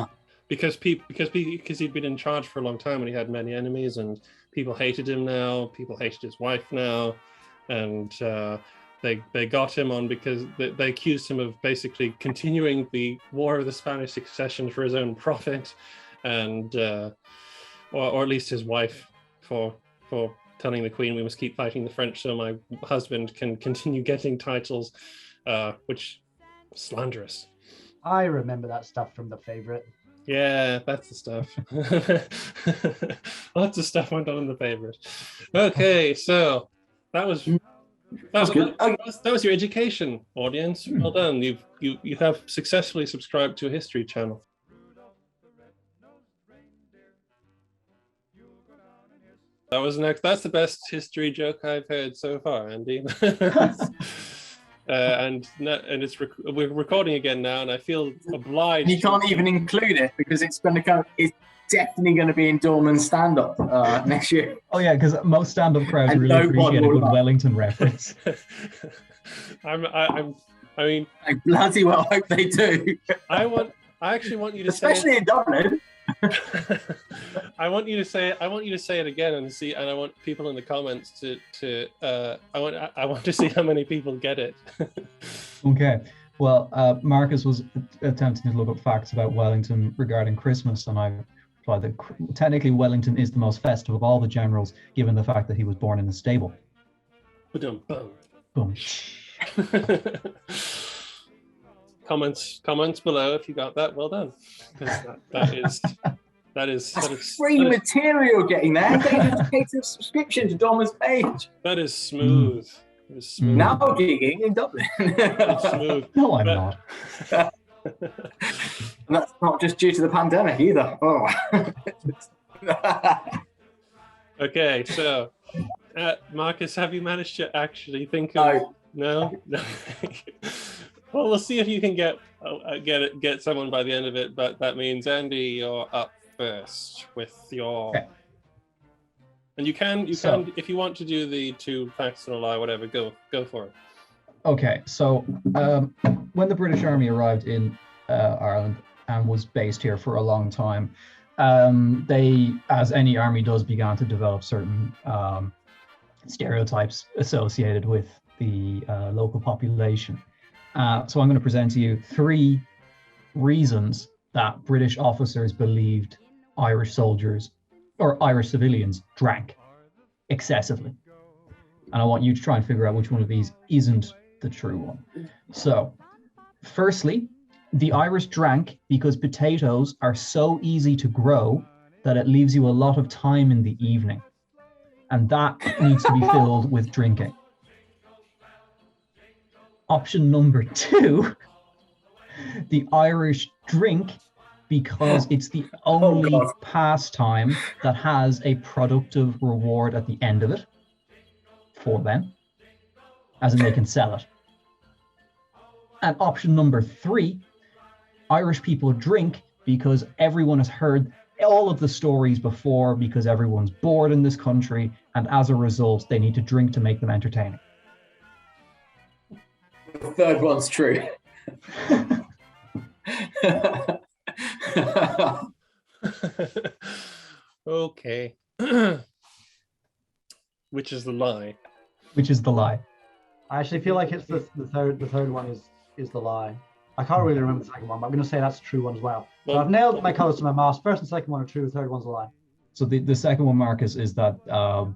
he'd been in charge for a long time and he had many enemies, and people hated him now. People hated his wife now, and they got him on because they accused him of basically continuing the War of the Spanish Succession for his own profit, and or at least his wife for telling the Queen, we must keep fighting the French so my husband can continue getting titles, which slanderous. I remember that stuff from The Favourite. Yeah, that's the stuff. Lots of stuff went on in The Favourite. Okay, so that was good. That was your education, audience. Well done. You have successfully subscribed to a history channel. That was next. That's the best history joke I've heard so far, Andy. And we're recording again now, and I feel obliged. You can't even include it because it's definitely going to be in Dorman's stand-up next year. Oh yeah, because most stand-up crowds really appreciate a good Wellington reference. I mean, I bloody well hope they do. I actually want you to especially say in Dublin. I want you to say it again and see, and I want people in the comments to I want to see how many people get it. Okay. Well, Marcus was attempting to look up facts about Wellington regarding Christmas, and I replied that technically Wellington is the most festive of all the generals, given the fact that he was born in a stable. Boom. Comments below if you got that. Well done. That is free material getting there. Getting a subscription to Dorman's page. That is smooth. Now gigging in Dublin. Smooth. No, I'm not. And that's not just due to the pandemic either. Oh. Okay, so Marcus, have you managed to actually think of? No. Well, we'll see if you can get someone by the end of it. But that means Andy, you're up first with your. Okay. And you can if you want to do the 2 facts and a lie, whatever. Go for it. Okay, so when the British Army arrived in Ireland and was based here for a long time, they, as any army does, began to develop certain stereotypes associated with the local population. So I'm going to present to you 3 reasons that British officers believed Irish soldiers or Irish civilians drank excessively. And I want you to try and figure out which one of these isn't the true one. So, firstly, the Irish drank because potatoes are so easy to grow that it leaves you a lot of time in the evening. And that needs to be filled with drinking. Option number 2, the Irish drink because it's the only pastime that has a productive reward at the end of it for them, as in they can sell it. And option number 3, Irish people drink because everyone has heard all of the stories before, because everyone's bored in this country, and as a result, they need to drink to make them entertaining. The third one's true. Okay. Which is the lie? Which is the lie? I actually feel like it's the third one is the lie. I can't really remember the second one, but I'm going to say that's a true one as well. So I've nailed my colours to my mast. First and second one are true. Third one's a lie. So the second one, Marcus, is that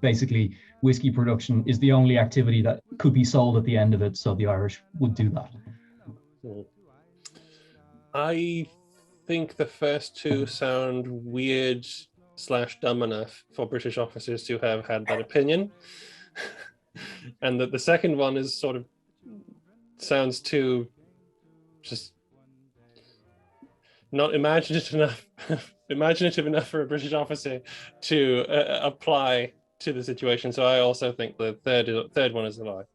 basically whiskey production is the only activity that could be sold at the end of it. So the Irish would do that. I think the first two sound weird / dumb enough for British officers to have had that opinion. And that the second one is sort of sounds too just not imaginative enough for a British officer to apply to the situation. So I also think the third one is a lie.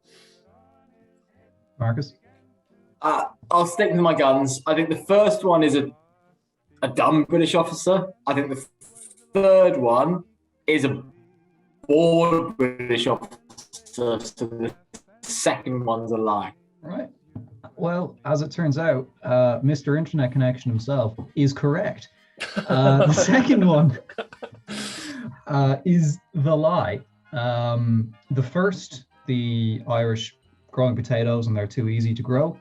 Marcus? I'll stick with my guns. I think the first one is a dumb British officer. I think the third one is a bored British officer. So the second one's a lie. Right. Well, as it turns out, Mr. Internet Connection himself is correct. The second one is the lie. The first, the Irish growing potatoes and they're too easy to grow.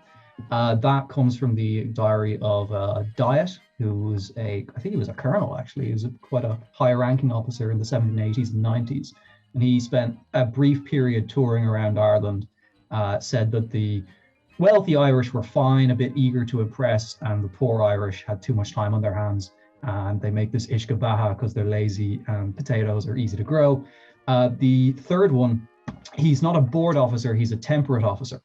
That comes from the diary of Diet, who was I think he was a colonel actually. He was quite a high-ranking officer in the 1780s and 90s. And he spent a brief period touring around Ireland, said that the wealthy Irish were fine, a bit eager to impress, and the poor Irish had too much time on their hands. And they make this ishka baha because they're lazy and potatoes are easy to grow. The third one, he's not a bored officer, he's a temperate officer.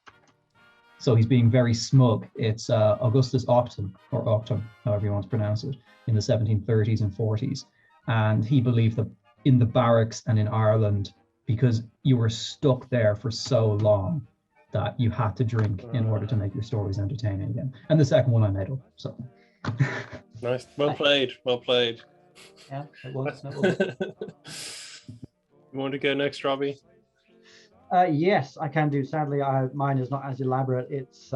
So he's being very smug. It's Augustus Optum, or Optum, however you want to pronounce it, in the 1730s and 40s. And he believed that in the barracks and in Ireland, because you were stuck there for so long, that you had to drink in order to make your stories entertaining again. And the second one I made up, so. Nice, well played. Yeah, it was. You want to go next, Robbie? Yes, I can do. Sadly, mine is not as elaborate. It's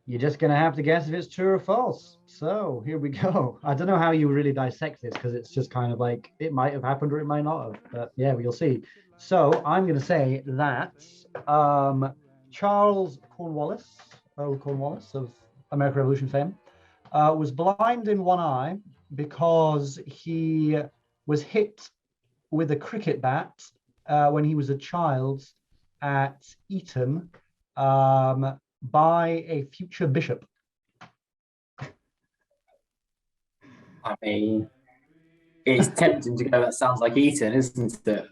you're just going to have to guess if it's true or false. So here we go. I don't know how you really dissect this because it's just kind of like it might have happened or it might not have. But yeah, we'll see. So I'm going to say that Charles Cornwallis, Earl Cornwallis of American Revolution fame, was blind in one eye because he was hit with a cricket bat when he was a child at Eton by a future bishop. I mean, it's tempting to go, that sounds like Eton, isn't it?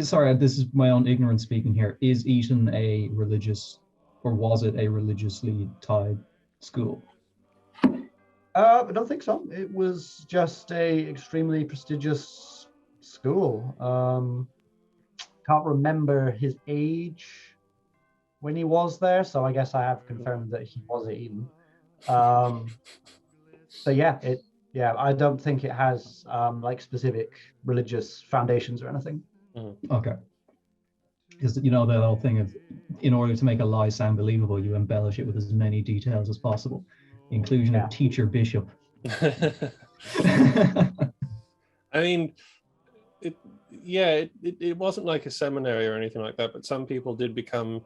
Sorry, this is my own ignorance speaking here. Is Eton a religious, or was it a religiously tied school? I don't think so. It was just a extremely prestigious school. Can't remember his age when he was there, so I guess I have confirmed that he was at Eton. But yeah, I don't think it has like specific religious foundations or anything. Okay. Because you know the whole thing of, in order to make a lie sound believable, you embellish it with as many details as possible. Inclusion of teacher bishop. I mean, it wasn't like a seminary or anything like that, but some people did become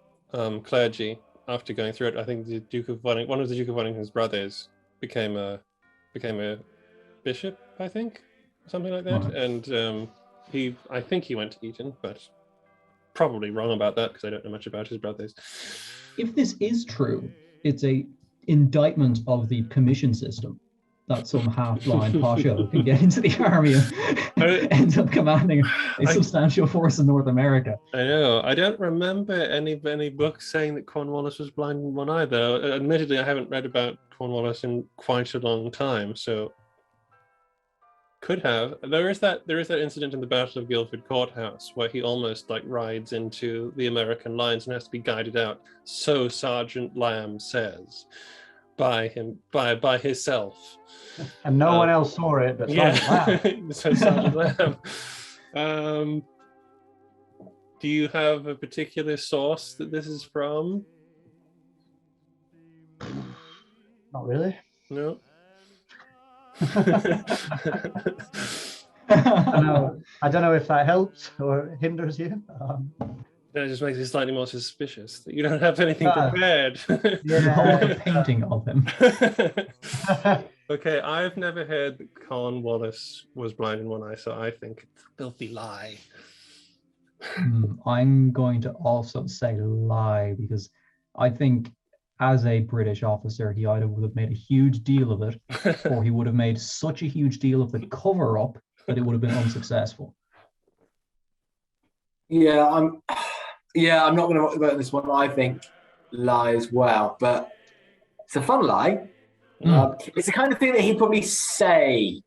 clergy after going through it. I think the Duke of Wellington, one of the Duke of Wellington's brothers, became a bishop, I think, something like that. And I think he went to Eton, but probably wrong about that because I don't know much about his brothers. If this is true, it's a indictment of the commission system that some half-blind posho can get into the army and ends up commanding a substantial force in North America. I know. I don't remember any books saying that Cornwallis was blind in one eye, though. Admittedly, I haven't read about Cornwallis in quite a long time, so could have. There is that incident in the Battle of Guildford Courthouse where he almost like rides into the American lines and has to be guided out. So Sergeant Lamb says. By himself, and no one else saw it, but Sergeant so Sergeant Lamb. Do you have a particular source that this is from? Not really. No. I don't know if that helps or hinders you. That just makes it slightly more suspicious that you don't have anything Yeah. prepared. You hold up a Yeah. painting of him. Okay, I've never heard that Cornwallis was blind in one eye, so I think it's a filthy lie. I'm going to also say lie because I think as a British officer, he either would have made a huge deal of it or he would have made such a huge deal of the cover up that it would have been unsuccessful. Yeah, I'm not going to rock the boat on this one. I think lie as well, but it's a fun lie. It's the kind of thing that he'd probably say,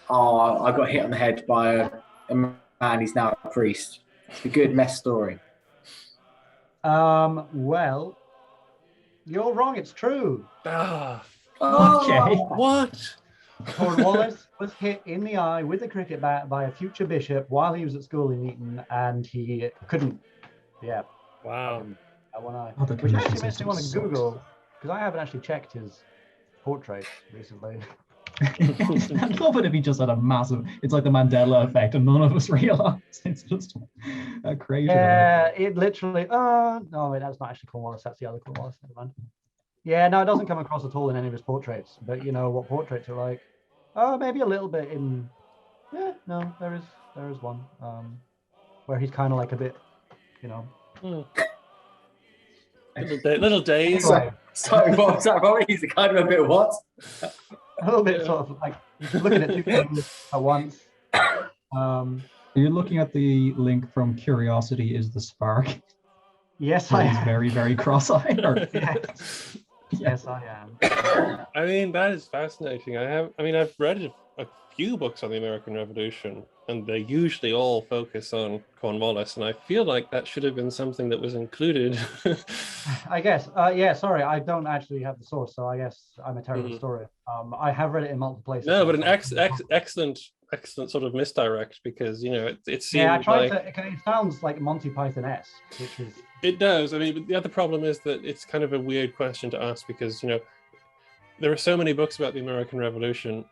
oh, I got hit on the head by a man, he's now a priest. It's a good mess story. Well, you're wrong. It's true. Ah, Okay. what? Cornwallis was hit in the eye with a cricket bat by a future bishop while he was at school in Eton, and he couldn't. Yeah, Wow. that one eye. Oh, the Which commission actually makes me system want to sucks. Google, because I haven't actually checked his portraits recently. I'd love it if he just had a massive, it's like the Mandela effect and none of us realized. It's just a creative. Yeah, it literally. No, wait, that's not actually Cornwallis. That's the other Cornwallis. Never mind. Yeah, no, it doesn't come across at all in any of his portraits. But you know what portraits are like? Oh, maybe a little bit in. Yeah, no, there is one where he's kind of like a bit, you know. Little days. Anyway, Sorry, Robbie? He's the kind of a bit what? a little bit sort of like looking at two things at once. You're looking at the link from Curiosity is the Spark. Yes, Where I he's am. very, very cross-eyed. Yes, I am. I mean, that is fascinating. I've read a few books on the American Revolution, and they usually all focus on Cornwallis, and I feel like that should have been something that was included. I guess. Yeah, sorry, I don't actually have the source, so I guess I'm a terrible historian. I have read it in multiple places. No, but an excellent sort of misdirect, because it seems yeah, I tried like to. It sounds like Monty Python-esque, which is. it does. I mean, but the other problem is that it's kind of a weird question to ask because there are so many books about the American Revolution.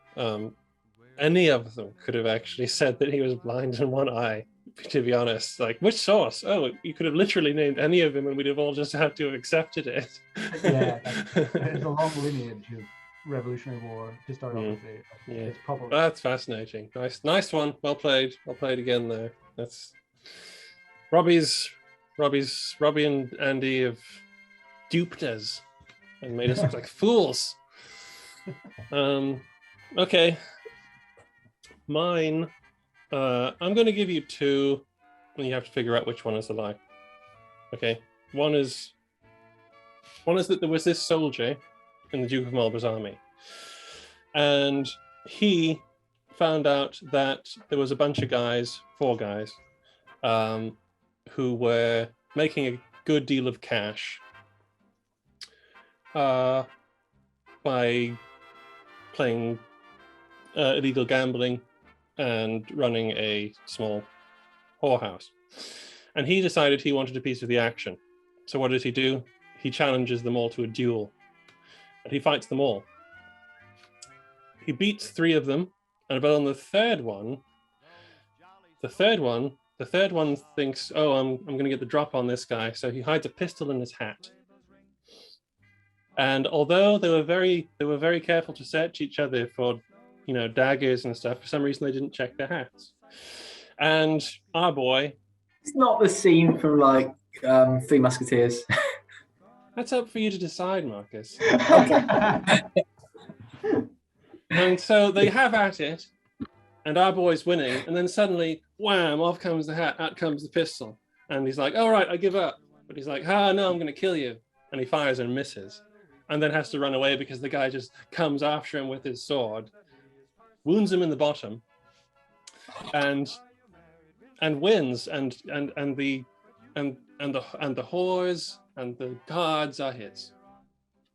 Any of them could have actually said that he was blind in one eye. To be honest, like which source? Oh, you could have literally named any of them, and we'd have all just had to have accepted it. Yeah, there's a long lineage of Revolutionary War historiography. Yeah, It's probably. that's fascinating. Nice one. Well played again there. That's Robbie and Andy have duped us and made us look like fools. Okay. Mine, I'm going to give you two, and you have to figure out which one is a lie. Okay. One is that there was this soldier in the Duke of Marlborough's army, and he found out that there was a bunch of guys, 4 guys, who were making a good deal of cash by playing illegal gambling and running a small whorehouse. And he decided he wanted a piece of the action. So what does he do? He challenges them all to a duel. And he fights them all. He beats 3 of them, but on the third one thinks, oh, I'm going to get the drop on this guy. So he hides a pistol in his hat. And although they were very careful to search each other for, daggers and stuff, for some reason they didn't check their hats. And our boy, it's not the scene from like Three Musketeers. That's up for you to decide, Marcus. And so they have at it, and our boy's winning, and then suddenly, wham, off comes the hat, out comes the pistol. And he's like, all right, I give up. But he's like, no, I'm going to kill you. And he fires and misses, and then has to run away because the guy just comes after him with his sword, wounds him in the bottom, and wins, and the whores and the gods are his.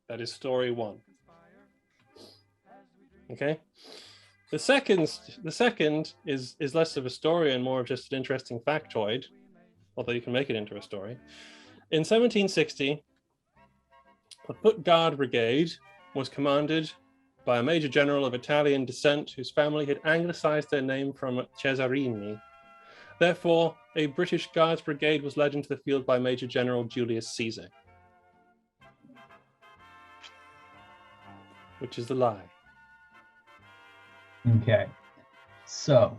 That is story 1. Okay. The second is less of a story and more of just an interesting factoid, although you can make it into a story. In 1760, the Foot Guard Brigade was commanded by a major general of Italian descent whose family had anglicized their name from Cesarini. Therefore, a British Guards brigade was led into the field by Major General Julius Caesar. Which is the lie. Okay. So,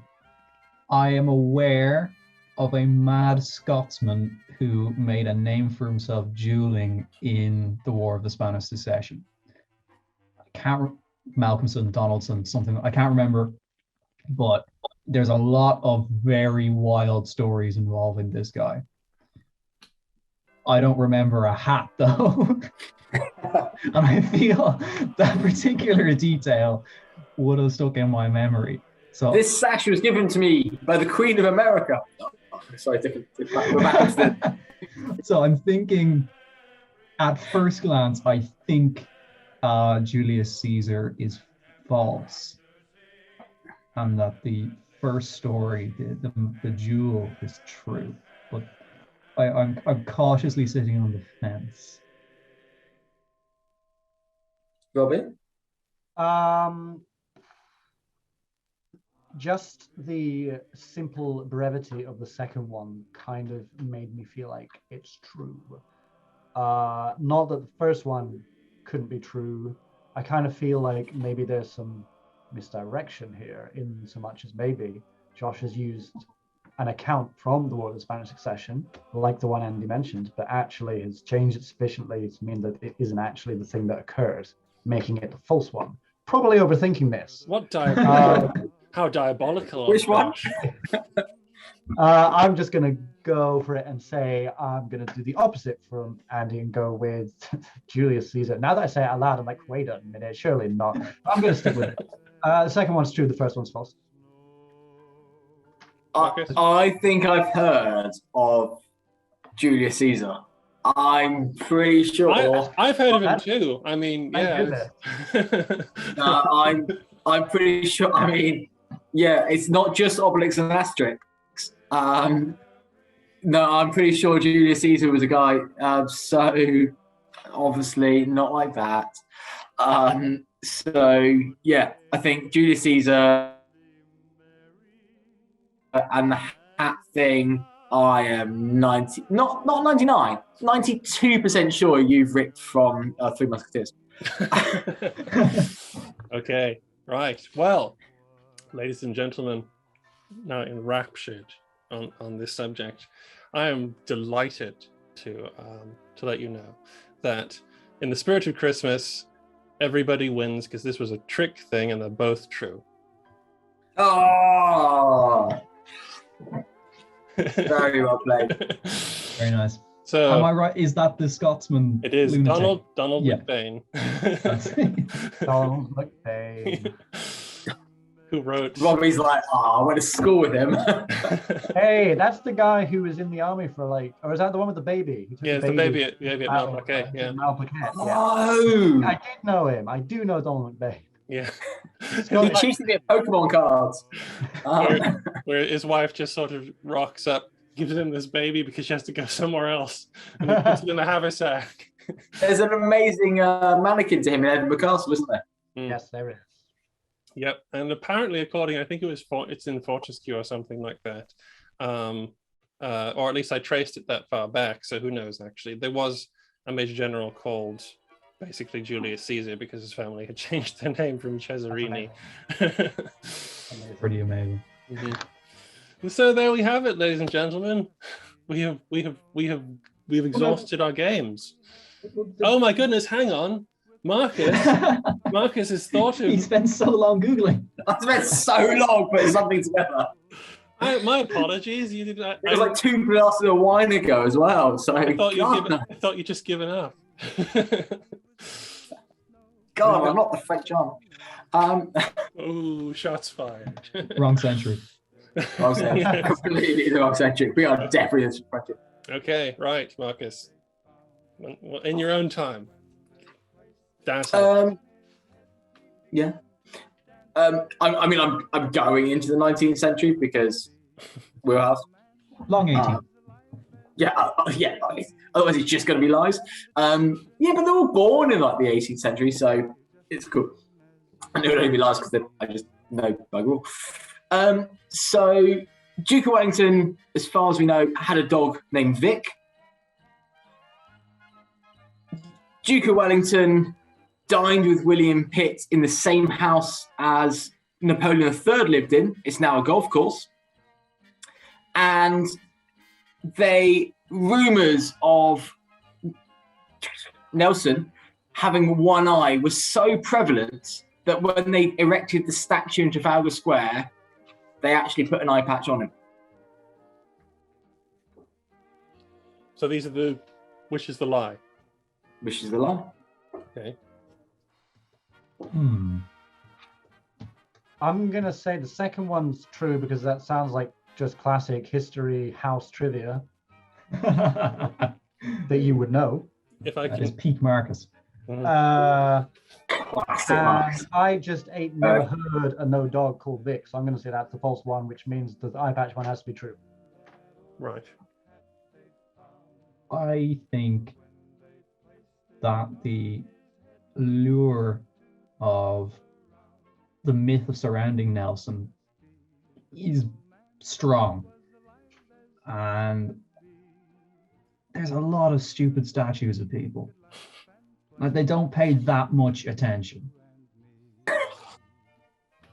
I am aware of a mad Scotsman who made a name for himself dueling in the War of the Spanish Succession. Malcolmson, Donaldson, something, I can't remember, but there's a lot of very wild stories involving this guy. I don't remember a hat though. And I feel that particular detail would have stuck in my memory. So this sash was given to me by the Queen of America. Oh, sorry, different. So I'm thinking, at first glance, I think Julius Caesar is false, and that the first story, the duel, is true. But I'm cautiously sitting on the fence. Robin? Just the simple brevity of the second one kind of made me feel like it's true. Not that the first one couldn't be true. I kind of feel like maybe there's some misdirection here, in so much as maybe Josh has used an account from the War of the Spanish Succession, like the one Andy mentioned, but actually has changed it sufficiently to mean that it isn't actually the thing that occurred, making it the false one. Probably overthinking this. What how diabolical. Which one? I'm just going to go for it and say I'm going to do the opposite from Andy and go with Julius Caesar. Now that I say it out loud, I'm like, wait a minute, surely not. I'm going to stick with it. The second one's true, the first one's false. I think I've heard of Julius Caesar. I'm pretty sure. I've heard of him too. I mean, yeah. I'm pretty sure. I mean, yeah, it's not just Obelix and Asterix. No, I'm pretty sure Julius Caesar was a guy. So obviously not like that. So yeah, I think Julius Caesar and the hat thing. I am 92% sure you've ripped from Three Musketeers. Okay, right. Well, ladies and gentlemen, now enraptured on this subject, I am delighted to let you know that in the spirit of Christmas, everybody wins, because this was a trick thing and they're both true. Oh! Very well played. Very nice. So, am I right? Is that the Scotsman? It is lunatic? Donald Yeah. McBain. Donald McBain. Who wrote? Robbie's like, I went to school with him. Hey, that's the guy who was in the army for or is that the one with the baby? Yeah, it's the baby at Malplaquet. Yeah. Malplaquet. Yeah. Oh! I did know him. I do know Donald McBain. Yeah. He cheated me at Pokemon cards. Where his wife just sort of rocks up, gives him this baby because she has to go somewhere else, and he puts it in the haversack. There's an amazing mannequin to him in Edinburgh Castle, isn't there? Yes, there is. Yep, and apparently, I think it's in Fortescue or something like that, or at least I traced it that far back. So who knows? Actually, there was a major general called basically Julius Caesar because his family had changed their name from Cesarini. Pretty amazing. Mm-hmm. And so there we have it, ladies and gentlemen. We have exhausted our games. Oh my goodness! Hang on. Marcus has thought of... He spent so long Googling. I spent so long putting something together. My apologies. You did that. It was like 2 glasses of wine ago as well. So I thought you'd just given up. God, I'm not the French army. Oh, shots fired. Wrong century. Completely the wrong century. We are definitely the French. Okay, right, Marcus. In your own time. Yeah. I'm going into the 19th century because we're Long 18th. yeah. Otherwise, it's just going to be lies. Yeah, but they were born in like the 18th century, so it's cool. I know it only lies because I just know by rule. So Duke of Wellington, as far as we know, had a dog named Vic. Duke of Wellington dined with William Pitt in the same house as Napoleon III lived in. It's now a golf course. And rumours of Nelson having one eye was so prevalent that when they erected the statue in Trafalgar Square, they actually put an eye patch on him. So these are which is the lie? Which is the lie. Okay. I'm going to say the second one's true because that sounds like just classic history house trivia that you would know. If I That can... is peak Marcus. And I just never heard a no dog called Vic, so I'm going to say that's the false one, which means the eye patch one has to be true. Right. I think that the lure of the myth surrounding Nelson is strong, and there's a lot of stupid statues of people. Like, they don't pay that much attention.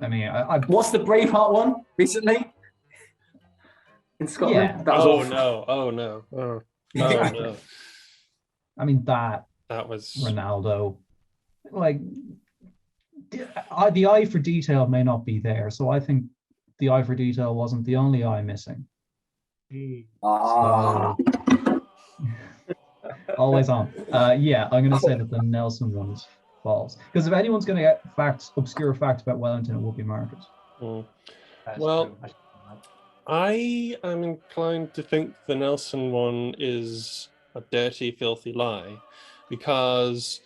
I mean, what's the Braveheart one recently in Scotland? Yeah. That was awful. No! Oh no! Oh no! I mean, that was Ronaldo. Like, the eye for detail may not be there, so I think the eye for detail wasn't the only eye missing. So, always on. Yeah, I'm going to say that the Nelson one is false. Because if anyone's going to get obscure facts about Wellington, it will be Marcus. Well, I am inclined to think the Nelson one is a dirty, filthy lie, because,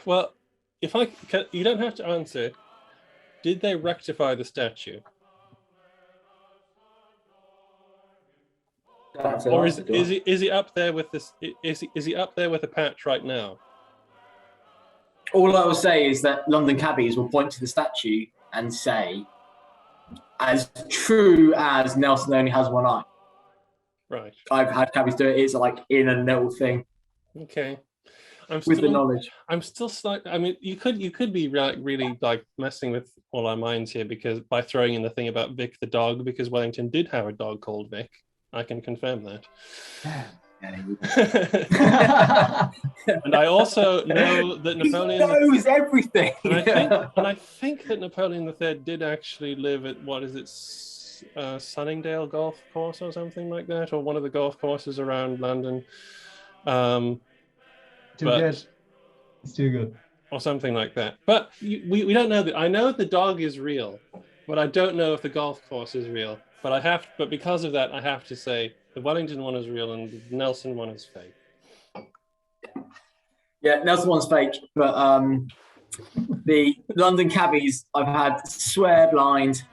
well, you don't have to answer. Did they rectify the statue? Or is he up there with this? Is he up there with a patch right now? All I will say is that London cabbies will point to the statue and say, as true as Nelson only has one eye. Right. I've had cabbies do it. It's like in a little thing. Okay. The knowledge. I'm still slightly. I mean, you could be really like messing with all our minds here, because by throwing in the thing about Vic the dog, because Wellington did have a dog called Vic. I can confirm that. And I also know that Napoleon knows everything. And I think that Napoleon III did actually live at, what is it, Sunningdale Golf Course or something like that, or one of the golf courses around London. It's too good. Or something like that. But we don't know that. I know the dog is real, but I don't know if the golf course is real. But because of that, I have to say the Wellington one is real and the Nelson one is fake. Yeah, Nelson one's fake, but the London cabbies I've had swear blind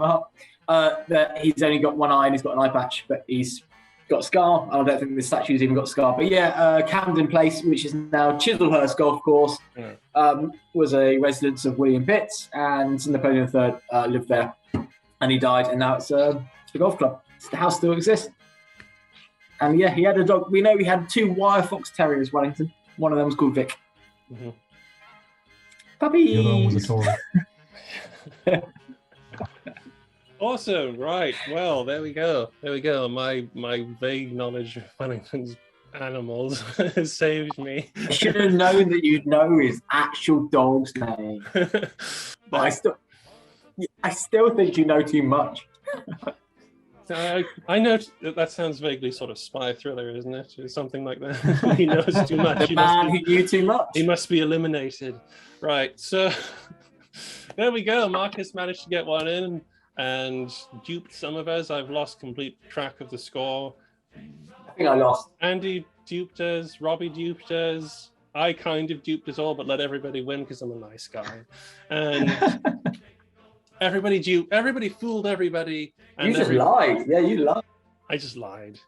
that he's only got one eye and he's got an eye patch, but he's got a scar. I don't think the statue's even got a scar. But yeah, Camden Place, which is now Chislehurst Golf Course, was a residence of William Pitt, and Napoleon III lived there, and he died, and now it's the golf club. The house still exists. And yeah, he had a dog. We know he had 2 wire fox terriers, Wellington. One of them was called Vic. Mm-hmm. Puppies. The other one was a Tory. Awesome, right. Well, there we go. My vague knowledge of Wellington's animals has saved me. I should have known that you'd know his actual dog's name. I still think you know too much. I know that sounds vaguely sort of spy thriller, isn't it? Or something like that. He knows too much. The man who knew too much. He must be eliminated. Right, so there we go. Marcus managed to get one in and duped some of us. I've lost complete track of the score. I think I lost. Andy duped us. Robbie duped us. I kind of duped us all, but let everybody win because I'm a nice guy. And everybody fooled everybody. And you just lied. Yeah, you lied. I just lied.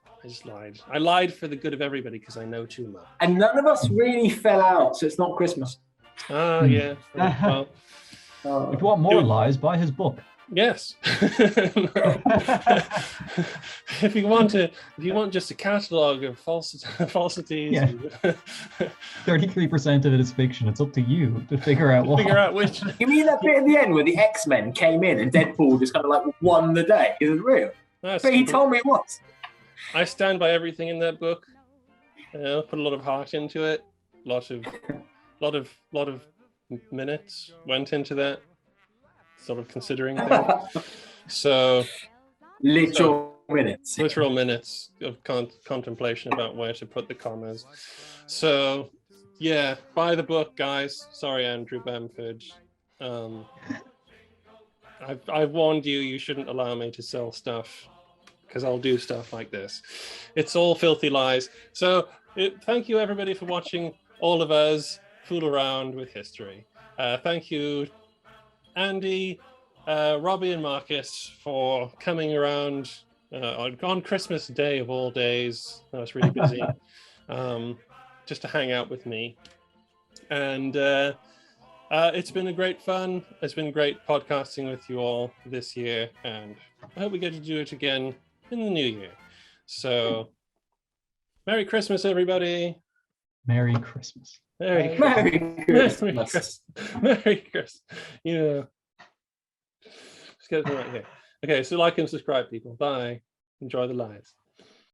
I lied for the good of everybody because I know too much. And none of us really fell out, so it's not Christmas. Oh, yeah. Well, Oh. If you want more lies, buy his book. Yes. If you want just a catalogue of falsities, Yeah. 33% of it is fiction. It's up to you to figure out what. figure out which. You mean that bit at the end where the X-Men came in and Deadpool just kind of like won the day? Is it real? That's But he told me it was. I stand by everything in that book. Put a lot of heart into it. Lot of minutes went into that. Sort of considering things. So Literal minutes. literal minutes of contemplation about where to put the commas. So yeah, buy the book, guys. Sorry, Andrew Bamford. I've warned you. You shouldn't allow me to sell stuff because I'll do stuff like this. It's all filthy lies. So thank you everybody for watching all of us fool around with history. Thank you, Andy, Robbie, and Marcus for coming around on Christmas Day of all days. I was really busy, just to hang out with me. And it's been a great fun. It's been great podcasting with you all this year, and I hope we get to do it again in the new year. So, Merry Christmas, everybody. Merry Christmas. Merry Christmas. Merry Christmas. Yeah. Let's get it right here. Okay, so like and subscribe, people. Bye. Enjoy the lives.